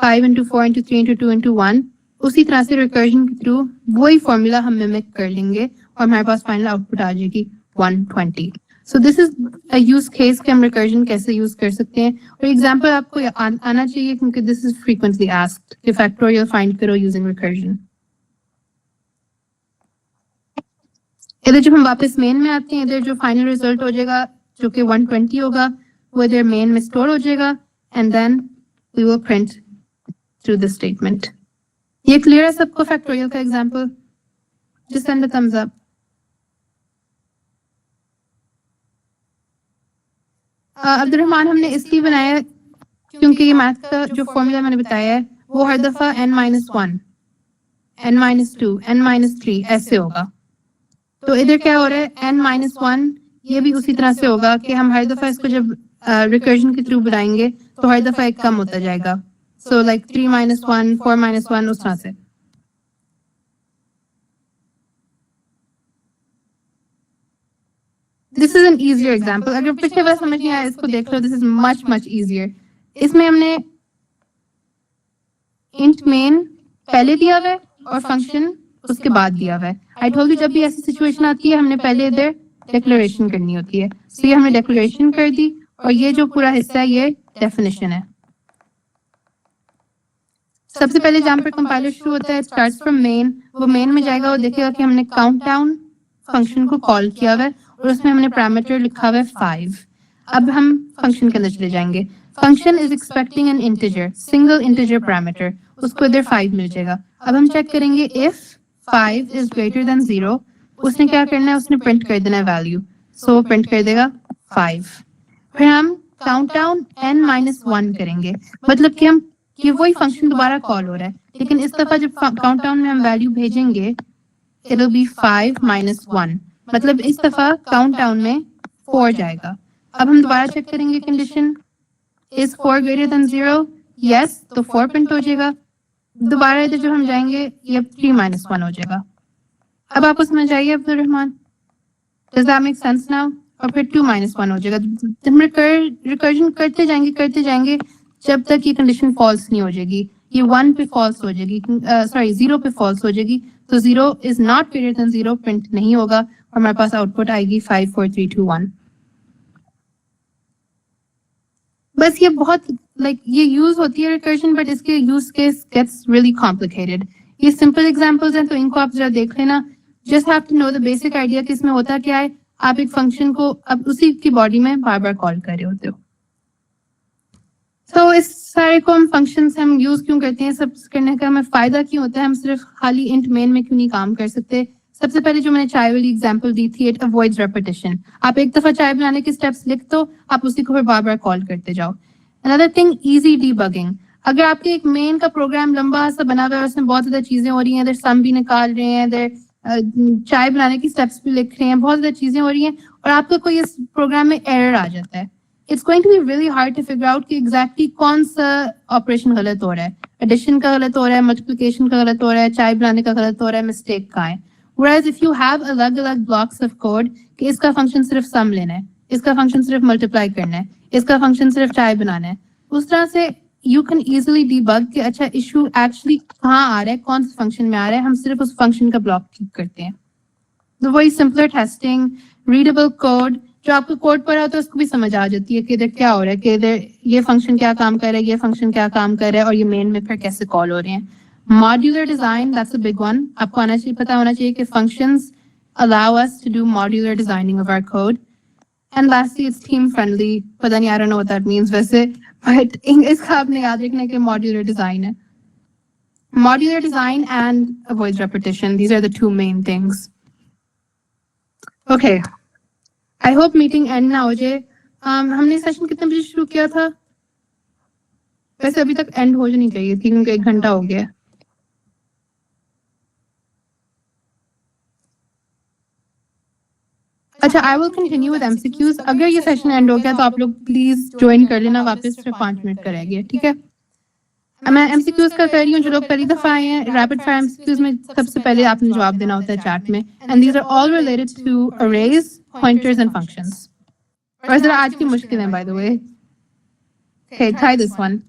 5 into 4 into 3 into 2 into 1, उसी तरह से रिकर्जन के थ्रू वही फॉर्मूला हम मिमिक कर लेंगे और हमारे पास फाइनल आउटपुट आ जाएगी 120। सो this is a use case कि हम रिकर्जन कैसे यूज कर सकते हैं, और एग्जांपल आपको आना चाहिए क्योंकि दिस इज फ्रीक्वेंटली आस्क्ड कि फैक्टोरियल फाइंड करो यूजिंग रिकर्जन। इधर जब हम वापस मेन में आते हैं, इधर जो फाइनल रिजल्ट हो जाएगा जो कि 120 होगा, वो इधर मेन में स्टोर हो जाएगा, and then we will print through the statement. ये क्लियर है सबको फैक्टोरियल का example? Just send a thumbs up. Abdurrahman हमने इसलिए बनाया क्योंकि ये मैथ का जो फॉर्मूला मैंने बताया है वो हर दफा n-1, n-2, n-3 ऐसे होगा। तो इधर क्या हो रहा है, n-1, ये भी उसी तरह से होगा कि हम हर दफा इसको जब रिकर्जन के थ्रू बनाएंगे तो हर दफा एक कम होता जाएगा। सो लाइक 3-1, 4-1, उस तरह से। This is an easier example. अगर पिछले वाला समझ नहीं आया इसको देख लो, this is much much easier. इसमें हमने इंट मेन पहले दिया हुआ है और फंक्शन उसके बाद दिया हुआ है। आई टोल्ड यू जब भी ऐसी सिचुएशन आती है हमने पहले इधर डिक्लेरेशन करनी होती है। सो ये हमने डिक्लेरेशन कर दी और ये जो पूरा हिस्सा है ये डेफिनेशन है। सबसे पहले जहां पर कंपाइलर शुरू होता है, स्टार्ट्स फ्रॉम मेन, वो मेन में जाएगा, वो देखेगा कि हमने काउंट डाउन फंक्शन को कॉल किया हुआ है और उसमें हमने पैरामीटर लिखा हुआ है 5। अब हम फंक्शन के अंदर चले जाएंगे। Function is expecting N integer, single integer parameter, उसको इधर 5 मिल जाएगा। अब हम चेक करेंगे इफ 5 इज ग्रेटर देन 0, उसने क्या करना है, उसने प्रिंट कर देना है वैल्यू। सो वो प्रिंट कर देगा 5। फिर हम काउंट डाउन n-1 करेंगे, मतलब कि हम ये वही फंक्शन दोबारा कॉल हो रहा है, लेकिन इस दफा जब काउंट डाउन में हम वैल्यू भेजेंगे इट विल बी 5-1, मतलब इस दफा काउंट डाउन में 4 जाएगा। अब हम दोबारा चेक करेंगे condition, is 4 greater than 0, yes, तो 4 प्रिंट हो जाएगा। दोबारा इधर जब हम जाएंगे ये 3-1 हो जाएगा। अब आपको समझ आइए Abdul Rahman? Does that make sense now? और फिर 2 माइनस 1 हो जाएगा। जब हम रिकर्जन करते जाएंगे जब तक ये कंडीशन फॉल्स नहीं हो जाएगी, ये 1 पे फॉल्स हो जाएगी, सॉरी 0 पे फॉल्स हो जाएगी, तो 0 is not greater than 0 print नहीं होगा और हमारे पास आउटपुट आएगी 5 4 3 2 1। बस ये बहुत ये यूज होती है रिकर्जन, बट इसके use case gets really complicated. ये सिंपल एग्जांपल्स हैं तो इनको आप जरा देख लेना। Just have to know the basic idea कि इसमें होता क्या है। आप एक फंक्शन को अब उसी की बॉडी में बार बार कॉल कर रहे होते हो। तो इस सारे को हम यूज क्यों करते हैं, सब करने का हमें फायदा क्यों होता है, हम सिर्फ खाली इंट मेन में क्यों नहीं काम कर सकते। सबसे पहले जो मैंने चाय वाली एग्जांपल दी थी, इट अवॉइड्स रेपिटेशन। आप एक दफा चाय बनाने के स्टेप्स लिख दो, आप उसी को फिर बार बार कॉल करते जाओ। Another thing, easy debugging. अगर आपके एक मेन का प्रोग्राम लंबा सा बना हुआ है, उसमें बहुत ज्यादा चीजें हो रही हैं, इधर सम भी निकाल रहे हैं, इधर चाय बनाने की स्टेप्स भी लिख रहे हैं, बहुत ज्यादा चीजें हो रही हैं, और आपका कोई इस प्रोग्राम में एरर आ जाता है, it's going to be really hard to figure out कि एग्जैक्टली कौन सा ऑपरेशन गलत हो रहा है। एडिशन का गलत हो रहा है, मल्टीप्लिकेशन का गलत हो रहा है, चाय बनाने का गलत हो रहा है, मिस्टेक का है। Whereas if you have अलग अलग ब्लॉक्स ऑफ कोड कि इसका फंक्शन सिर्फ सम लेना है, इसका फंक्शन सिर्फ मल्टीप्लाई करना है, इसका फंक्शन सिर्फ चाय बनाना है, उस तरह से यू कैन इजिली डीबग कि अच्छा इशू एक्चुअली कहाँ आ रहा है, कौन से फंक्शन में आ रहा है, हम सिर्फ उस फंक्शन का ब्लॉक क्लिक करते हैं। तो वही सिंपलर टेस्टिंग, रीडेबल कोड, जो आपको कोड पढ़ा होता है उसको भी समझ आ जाती है कि इधर क्या हो रहा है, कि इधर ये फंक्शन क्या काम कर रहा है, ये फंक्शन क्या काम कर रहा है, और ये मेन में फिर कैसे कॉल हो रहे हैं। Modular design, that's a big one. आपको आना चाहिए, पता होना चाहिए कि functions allow us to do modular designing of our code. And lastly, it's team friendly. पता नहीं, I don't know what that means वैसे, but इसका आपने याद रखना है कि modular design है। Modular design and avoids repetition. These are the two main things. Okay. I hope meeting and ना हो जाए। हमने सेशन कितने बजे शुरू किया था? वैसे अभी तक एंड हो जानी चाहिए थी क्योंकि 1 घंटा हो गया। अच्छा, I will continue with MCQs. अगर ये सेशन एंड हो गया तो आप लोग प्लीज ज्वाइन कर लेना वापस, सिर्फ 5 मिनट का रह गया, ठीक है? मैं एमसीक्यूज का कर रही हूँ। जो लोग पहली दफा आए हैं, रैपिड फायर एमसीक्यूज में सबसे पहले आपने जवाब देना होता है चैट में, and these are all related to arrays, pointers and functions. और जरा आज की मुश्किल है by the way. Okay, try this one.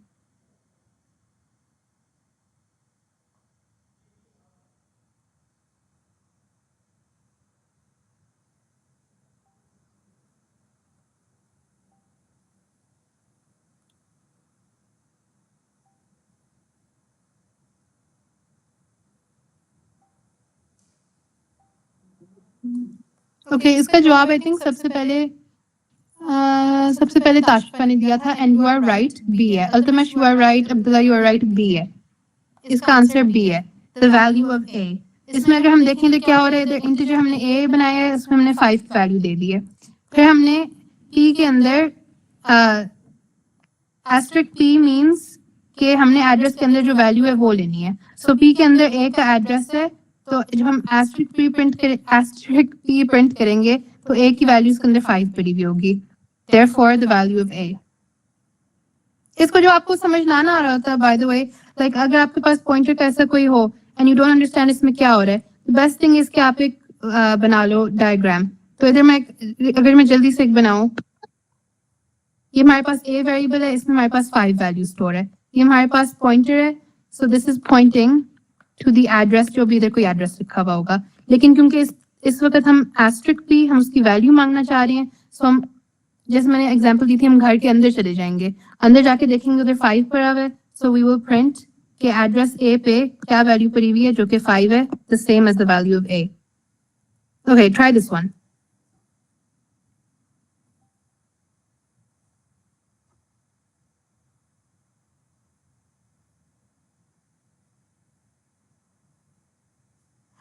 Okay, इसका जवाब आई थिंक सबसे पहले ताशफा ने दिया था, and you are right, B है। Altamash you are right, Abdullah you are right, B है। इसका आंसर बी है, द वैल्यू ऑफ ए। इसमें अगर हम देखें तो क्या हो रहा है, इधर इंटीजर हमने ए बनाया है, इसमें हमने 5 की वैल्यू दे दी है। फिर हमने पी के अंदर एस्ट्रिक पी मीन्स कि हमने एड्रेस के अंदर जो वैल्यू है वो लेनी है। सो पी के अंदर ए का एड्रेस है, तो जब हम एस्ट्रिक पी प्रिंट करेंगे तो ए की वैल्यू इसके अंदर 5 पड़ी हुई होगी, देयरफॉर द वैल्यू ऑफ ए। इसको जो आपको समझ ना आ रहा होता है, बाय द वे, लाइक अगर आपके पास पॉइंटर का ऐसा कोई हो एंड यू डोंट अंडरस्टैंड इसमें क्या हो रहा है, बेस्ट थिंग इज कि आप एक बना लो डायग्राम। तो इधर अगर मैं जल्दी से एक बनाऊं, ये हमारे पास ए वेरिएबल है, इसमें हमारे पास 5 वैल्यू स्टोर है, ये हमारे पास पॉइंटर है, so this is pointing to the address, जो भी इधर कोई एड्रेस लिखा हुआ होगा। लेकिन क्योंकि इस वक्त हम एस्ट्रिक भी हम उसकी वैल्यू मांगना चाह रहे हैं, सो हम, जैसे मैंने एग्जांपल दी थी, हम घर के अंदर चले जाएंगे, अंदर जाके देखेंगे उधर 5 पड़ा हुआ है, सो वी विल प्रिंट के एड्रेस ए पे क्या वैल्यू पड़ी हुई है, जो कि 5 है, the same as the value of A. Okay, try this one.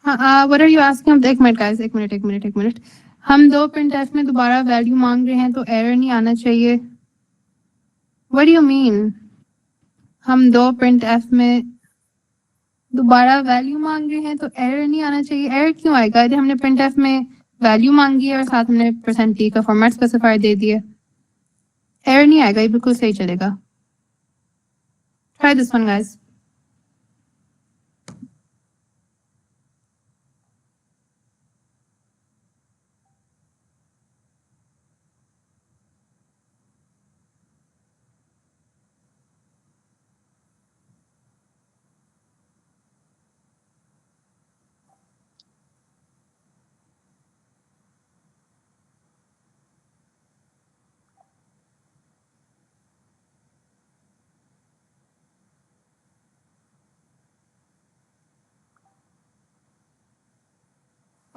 हाँ, व्हाट आर यू आस्किंग? एक मिनट गाइस, एक मिनट। हम 2 प्रिंट एफ में दोबारा वैल्यू मांग रहे हैं तो एरर नहीं आना चाहिए। What do you mean? हम 2 प्रिंट एफ में दोबारा वैल्यू मांग रहे हैं तो एरर नहीं आना चाहिए। एरर क्यों आएगा? यदि हमने प्रिंट एफ में वैल्यू मांगी है और साथ हमने %t का फॉर्मेट स्पेसिफायर दे दिया, एरर नहीं आएगा, ये बिल्कुल सही चलेगा। Try this one guys.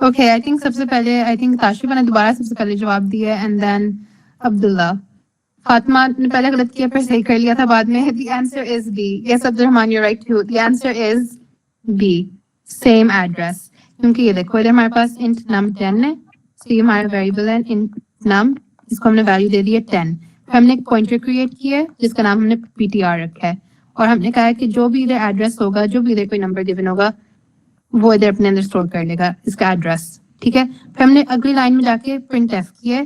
Okay I think सबसे पहले आई थिंक ताशरिफा ने दोबारा सबसे पहले जवाब दिया एंड देन अब्दुल्ला फातिमा ने पहले गलत किया फिर सही कर लिया था बाद में the answer is B yes Abdulrahman you right too the answer is B same address क्योंकि ये देखो इधर हमारे पास इंट नम 10 है तो ये हमारा वेरिएबल है इंट नम इसको हमने वैल्यू दे दी है 10 फिर हमने एक पॉइंटर क्रिएट किया है जिसका नाम हमने पीटीआर रखा है और हमने कहा है कि जो भी इधर एड्रेस होगा जो भी इधर कोई नंबर गिवन होगा वो इधर अपने अंदर स्टोर कर लेगा इसका एड्रेस ठीक है फिर हमने अगली लाइन में जाके प्रिंट एफ किया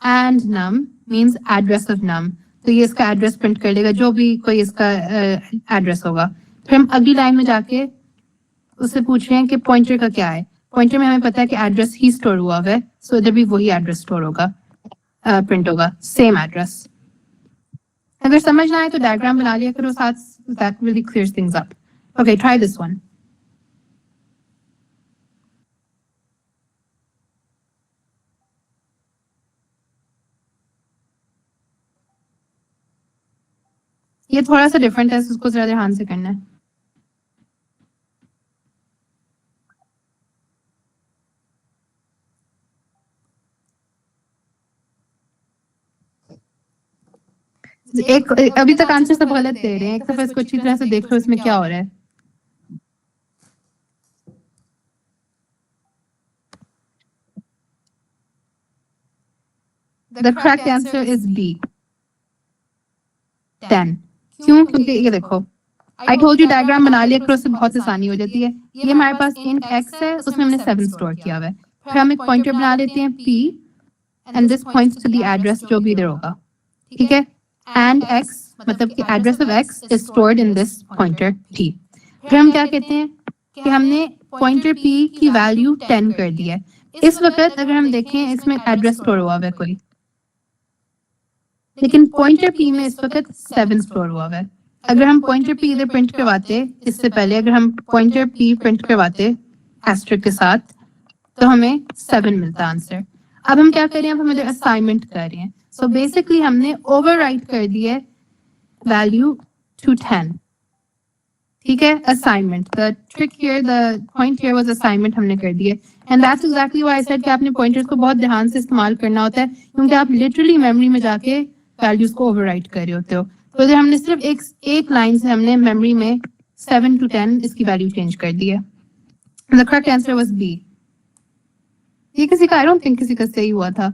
and num means address of num तो ये इसका एड्रेस प्रिंट कर लेगा जो भी कोई इसका एड्रेस होगा फिर हम अगली लाइन में जाके उससे पूछ रहे हैं कि पॉइंटर का क्या है पॉइंटर में हमें पता है कि एड्रेस ही स्टोर हुआ हुआ है सो इधर भी वही एड्रेस स्टोर होगा प्रिंट होगा सेम एड्रेस अगर समझ ना आए तो डायग्राम बना लिया करो साथ that really clears things up okay try this one ये थोड़ा सा डिफरेंट है उसको जरा ध्यान से करना है एक अभी तक आंसर सब गलत दे रहे हैं एक दफा इसको अच्छी तरह से देख लो इसमें क्या हो रहा है The correct answer is B. 10. क्यों क्योंकि ये देखो आई टोल्ड यू डायग्राम बना लिया करो उससे बहुत आसानी हो जाती है ये हमारे पास इंट x है उसमें हमने 7 स्टोर किया हुआ है फिर हम एक पॉइंटर बना लेते हैं p and this points to the address जो भी इधर होगा ठीक है एंड x मतलब कि address of x is stored in this pointer p फिर हम क्या कहते हैं कि हमने पॉइंटर p की वैल्यू 10 कर दी है इस वक्त अगर हम देखें इसमें एड्रेस स्टोर हुआ है कोई लेकिन पॉइंटर p में इस वक्त 7 स्टोर हुआ है अगर हम पॉइंटर p इधर प्रिंट करवाते इससे पहले अगर हम पॉइंटर p प्रिंट करवाते एस्टेरिस्क के साथ तो हमें 7 मिलता आंसर अब हम क्या कर रहे हैं अब हम इधर असाइनमेंट कर रहे हैं सो बेसिकली हमने ओवरराइट कर दिया वैल्यू टू 10 ठीक है assignment the trick here the point here was assignment हमने कर दिया and that's exactly why I said कि आपने पॉइंटर्स को बहुत ध्यान से इस्तेमाल करना होता है क्योंकि आप लिटरली मेमोरी में जाके वैल्यूज को ओवरराइट कर रहे होते हो तो इधर हमने सिर्फ एक लाइन से हमने मेमोरी में 7 to 10 इसकी वैल्यू चेंज कर दी है the correct answer was B ये किसी का आई डोंट थिंक किसी का सही हुआ था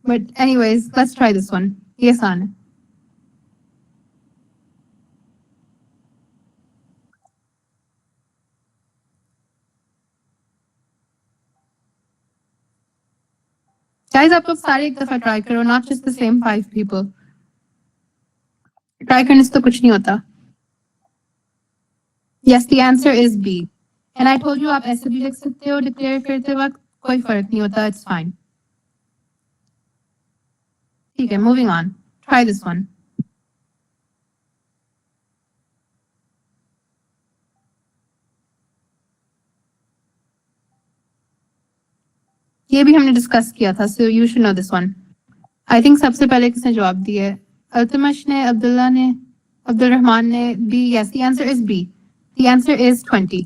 but anyways let's try this one ये आसान है गाइस आप लोग सारे एक दफा ट्राई करो not just the same 5 people try करने से तो कुछ नहीं होता yes the answer is B and I told you आप ऐसे भी लिख सकते हो डिक्लेयर करते वक्त कोई फर्क नहीं होता इट्स फाइन ठीक है moving on try this one ये भी हमने डिस्कस किया था so you should know this one I think सबसे पहले किसने जवाब दिया है अल्तमश ने अब्दुल्ला ने अब्दुल रहमान ने B yes the answer is B the answer is 20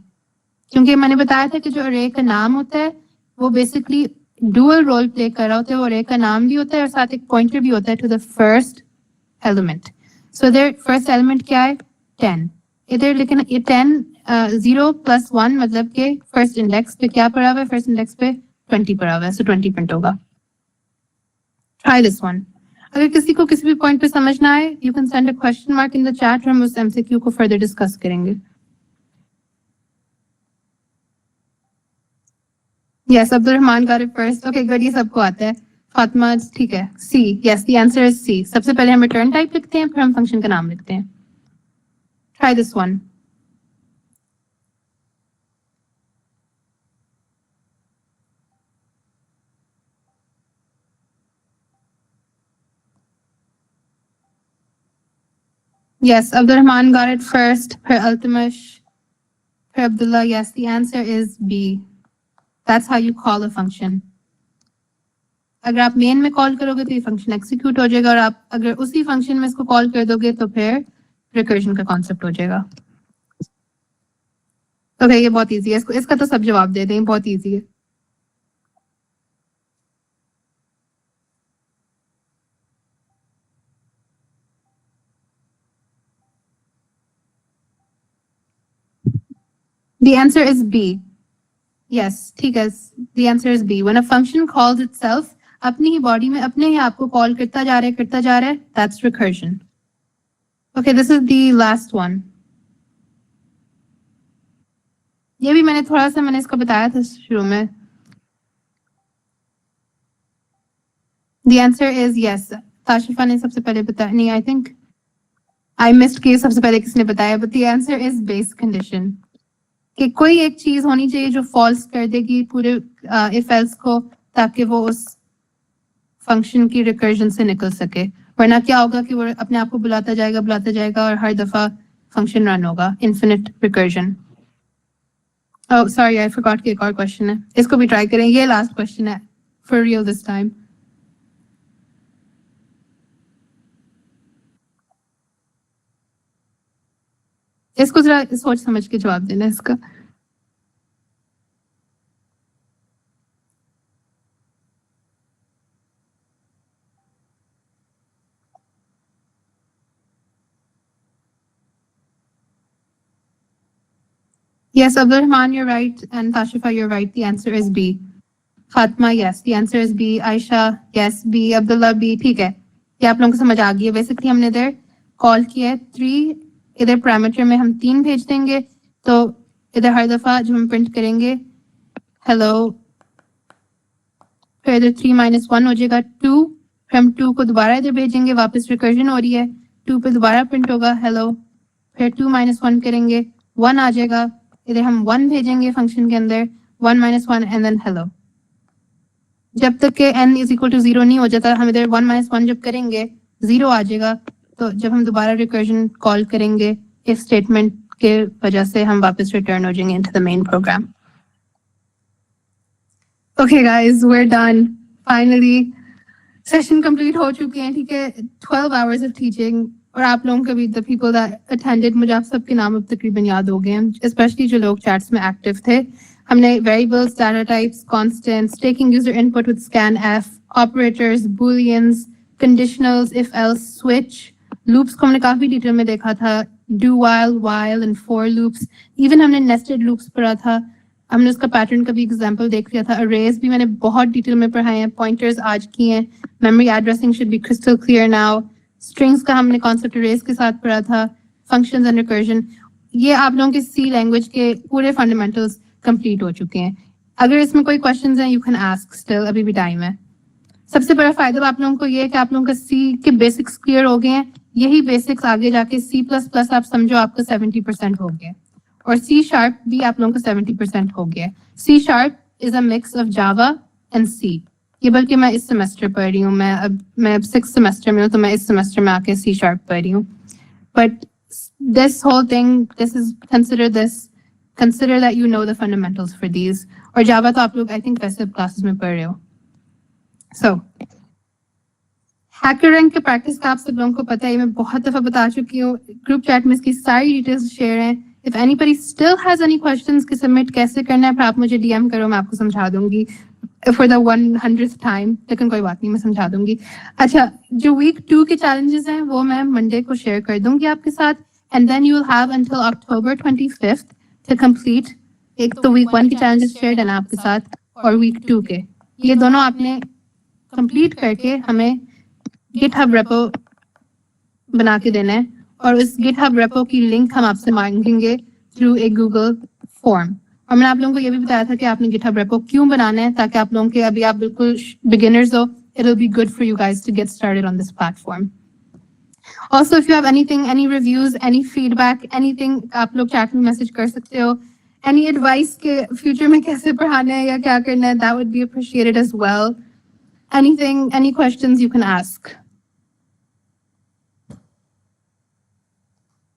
क्योंकि मैंने बताया था कि जो अरे का नाम होता है वो बेसिकली डुअल रोल प्ले कर रहा होता है वो अरे का नाम भी होता है और साथ एक पॉइंटर भी होता है to the first element so इधर फर्स्ट एलिमेंट क्या है 10 इधर लेकिन ये 10 0 + 1 मतलब कि फर्स्ट इंडेक्स पे क्या पड़ा हुआ है फर्स्ट इंडेक्स पे 20 पड़ा हुआ है सो 20 प्रिंट होगा ट्राई दिस वन अगर किसी को किसी भी पॉइंट पे समझ ना आए you can send a question mark in the chat और हम उस एमसीक्यू को फर्दर डिस्कस करेंगे yes Abdul Rahman got it first okay good ये सबको आता है फातिमा ठीक है C yes the answer is C सबसे पहले हम रिटर्न टाइप लिखते हैं फिर हम फंक्शन का नाम लिखते हैं try this one Yes, Abdul Rahman got it first. Per Altamash, per Abdullah. Yes, the answer is B. That's how you call a function. अगर आप मेन में कॉल करोगे तो ये फंक्शन एग्जीक्यूट हो जाएगा और आप अगर उसी फंक्शन में इसको कॉल कर दोगे तो फिर रिकर्जन का कॉन्सेप्ट हो जाएगा ओके ये बहुत इजी है इसका तो सब जवाब दे दें बहुत इजी है The answer is B. Yes, ठीक है. The answer is B. When a function calls itself, अपनी ही body में अपने ही आपको call करता जा रहा है, that's recursion. Okay, this is the last one. ये भी मैंने इसको बताया था शुरू में. The answer is yes. ताशिफा ने सबसे पहले बताया नहीं, I think I missed कि सबसे पहले किसने बताया, but the answer is base condition. कि कोई एक चीज होनी चाहिए जो false कर देगी पूरे if else को, ताकि वो उस function की recursion से निकल सके. वरना क्या होगा कि वो अपने आप को बुलाता जाएगा और हर दफा function run होगा. Infinite recursion. Oh, sorry, I forgot कि एक और question है. इसको भी try करें. ये last question है. For real this time. इसको जरा सोच समझ के जवाब देना इसका. Yes, Abdul Rahman, you're right, and Tashifa, you're right. The answer is B. Fatma, yes, the answer is B. Aisha, yes, B. Abdullah, B. ठीक है. ये आप लोगों को समझ आ गई है. Basically हमने इधर कॉल किया है 3, इधर पैरामीटर में हम 3 भेज देंगे, तो इधर हर दफा जो हम प्रिंट करेंगे हेलो, फिर इधर 3 - 1 हो जाएगा 2, फिर हम 2 को दोबारा इधर भेजेंगे, वापस रिकर्जन हो रही है, 2 पे दोबारा प्रिंट होगा हेलो, फिर 2 - 1 करेंगे, 1 आ जाएगा, इधर हम 1 भेजेंगे फंक्शन के अंदर, 1 - 1 एंड देन हेलो. जब तक के n = 0 नहीं हो जाता, हम इधर 1 - 1 जब करेंगे 0 आ जाएगा, तो जब हम दोबारा रिकर्जन कॉल करेंगे इफ स्टेटमेंट के वजह से हम वापस रिटर्न हो जाएंगे into the main program. Okay guys, we're done finally. Session complete हो चुके हैं. ठीक है, 12 hours of teaching. और आप लोगों का भी, the people that attended, मुझे आप सबके नाम अब तकरीबन याद हो गए हैं, स्पेशली जो लोग चैट्स में एक्टिव थे. हमने variables, data types, constants, taking user input with scanf, operators, booleans, conditionals, if else, switch, loops को हमने काफी डिटेल में देखा था, do while and for loops. Even हमने नेस्टेड लूप्स पढ़ा था. हमने उसका पैटर्न का भी एग्जांपल देख लिया था. अरेज भी मैंने बहुत डिटेल में पढ़ाए हैं. पॉइंटर्स आज की हैं. Memory addressing should be crystal clear now. Strings का हमने कॉन्सेप्ट अरेज के साथ पढ़ा था. फंक्शंस एंड रिकर्जन, ये आप लोगों के सी लैंग्वेज के पूरे फंडामेंटल्स कंप्लीट हो चुके हैं. अगर इसमें कोई क्वेश्चंस हैं, यू कैन आस्क स्टिल, अभी भी टाइम है. सबसे बड़ा फायदा आप लोगों को ये है कि आप लोगों का सी के बेसिक्स क्लियर हो गए हैं. यही बेसिक्स आगे जाके C++ आप समझो आपका 70% हो गया, और C# भी आप लोगों का 70% हो गया. C# is a mix of Java and C. ये बल्कि मैं इस सेमेस्टर पढ़ रही हूँ, मैं अब 6th सेमेस्टर में हूँ, तो मैं इस सेमेस्टर में आके C# पढ़ रही हूँ. But this whole thing, this is consider that you know the fundamentals for these. और जावा तो आप लोग आई थिंक वैसे क्लासेस में पढ़ रहे हो. So हैकर रैंक के प्रैक्टिस का आप सब लोगों को पता है, मैं बहुत दफा बता चुकी हूँ. ग्रुप चैट में इसकी सारी डिटेल्स शेयर हैं. If anybody still has any questions कि सबमिट कैसे करना है, फिर आप मुझे डीएम करो, मैं आपको समझा दूंगी फॉर द 100th टाइम. लेकिन कोई बात नहीं, मैं समझा दूंगी. अच्छा, जो वीक 2 के चैलेंजेस हैं वो मैं मंडे को शेयर कर दूंगी आपके साथ, and then you will have until October 25th to complete. एक तो वीक 1 के चैलेंजेस शेयर है ना आपके साथ, और वीक 2 के, ये दोनों आपने कंप्लीट करके हमें GitHub रेपो बना के देना है, और उस GitHub रेपो की लिंक हम आपसे मांगेंगे थ्रू ए गूगल फॉर्म. और मैंने आप लोगों को ये भी बताया था कि आपने GitHub रेपो क्यों बनाना है, ताकि आप लोगों के, अभी आप बिल्कुल बिगिनर्स हो, it will be good for you guys to get started on this platform. Also, if you have anything, any reviews, any feedback, anything, आप लोग चैट में मैसेज कर सकते हो. Any advice के फ्यूचर में कैसे पढ़ाना है या क्या करना है, that would be appreciated as well. Anything, any questions you can ask.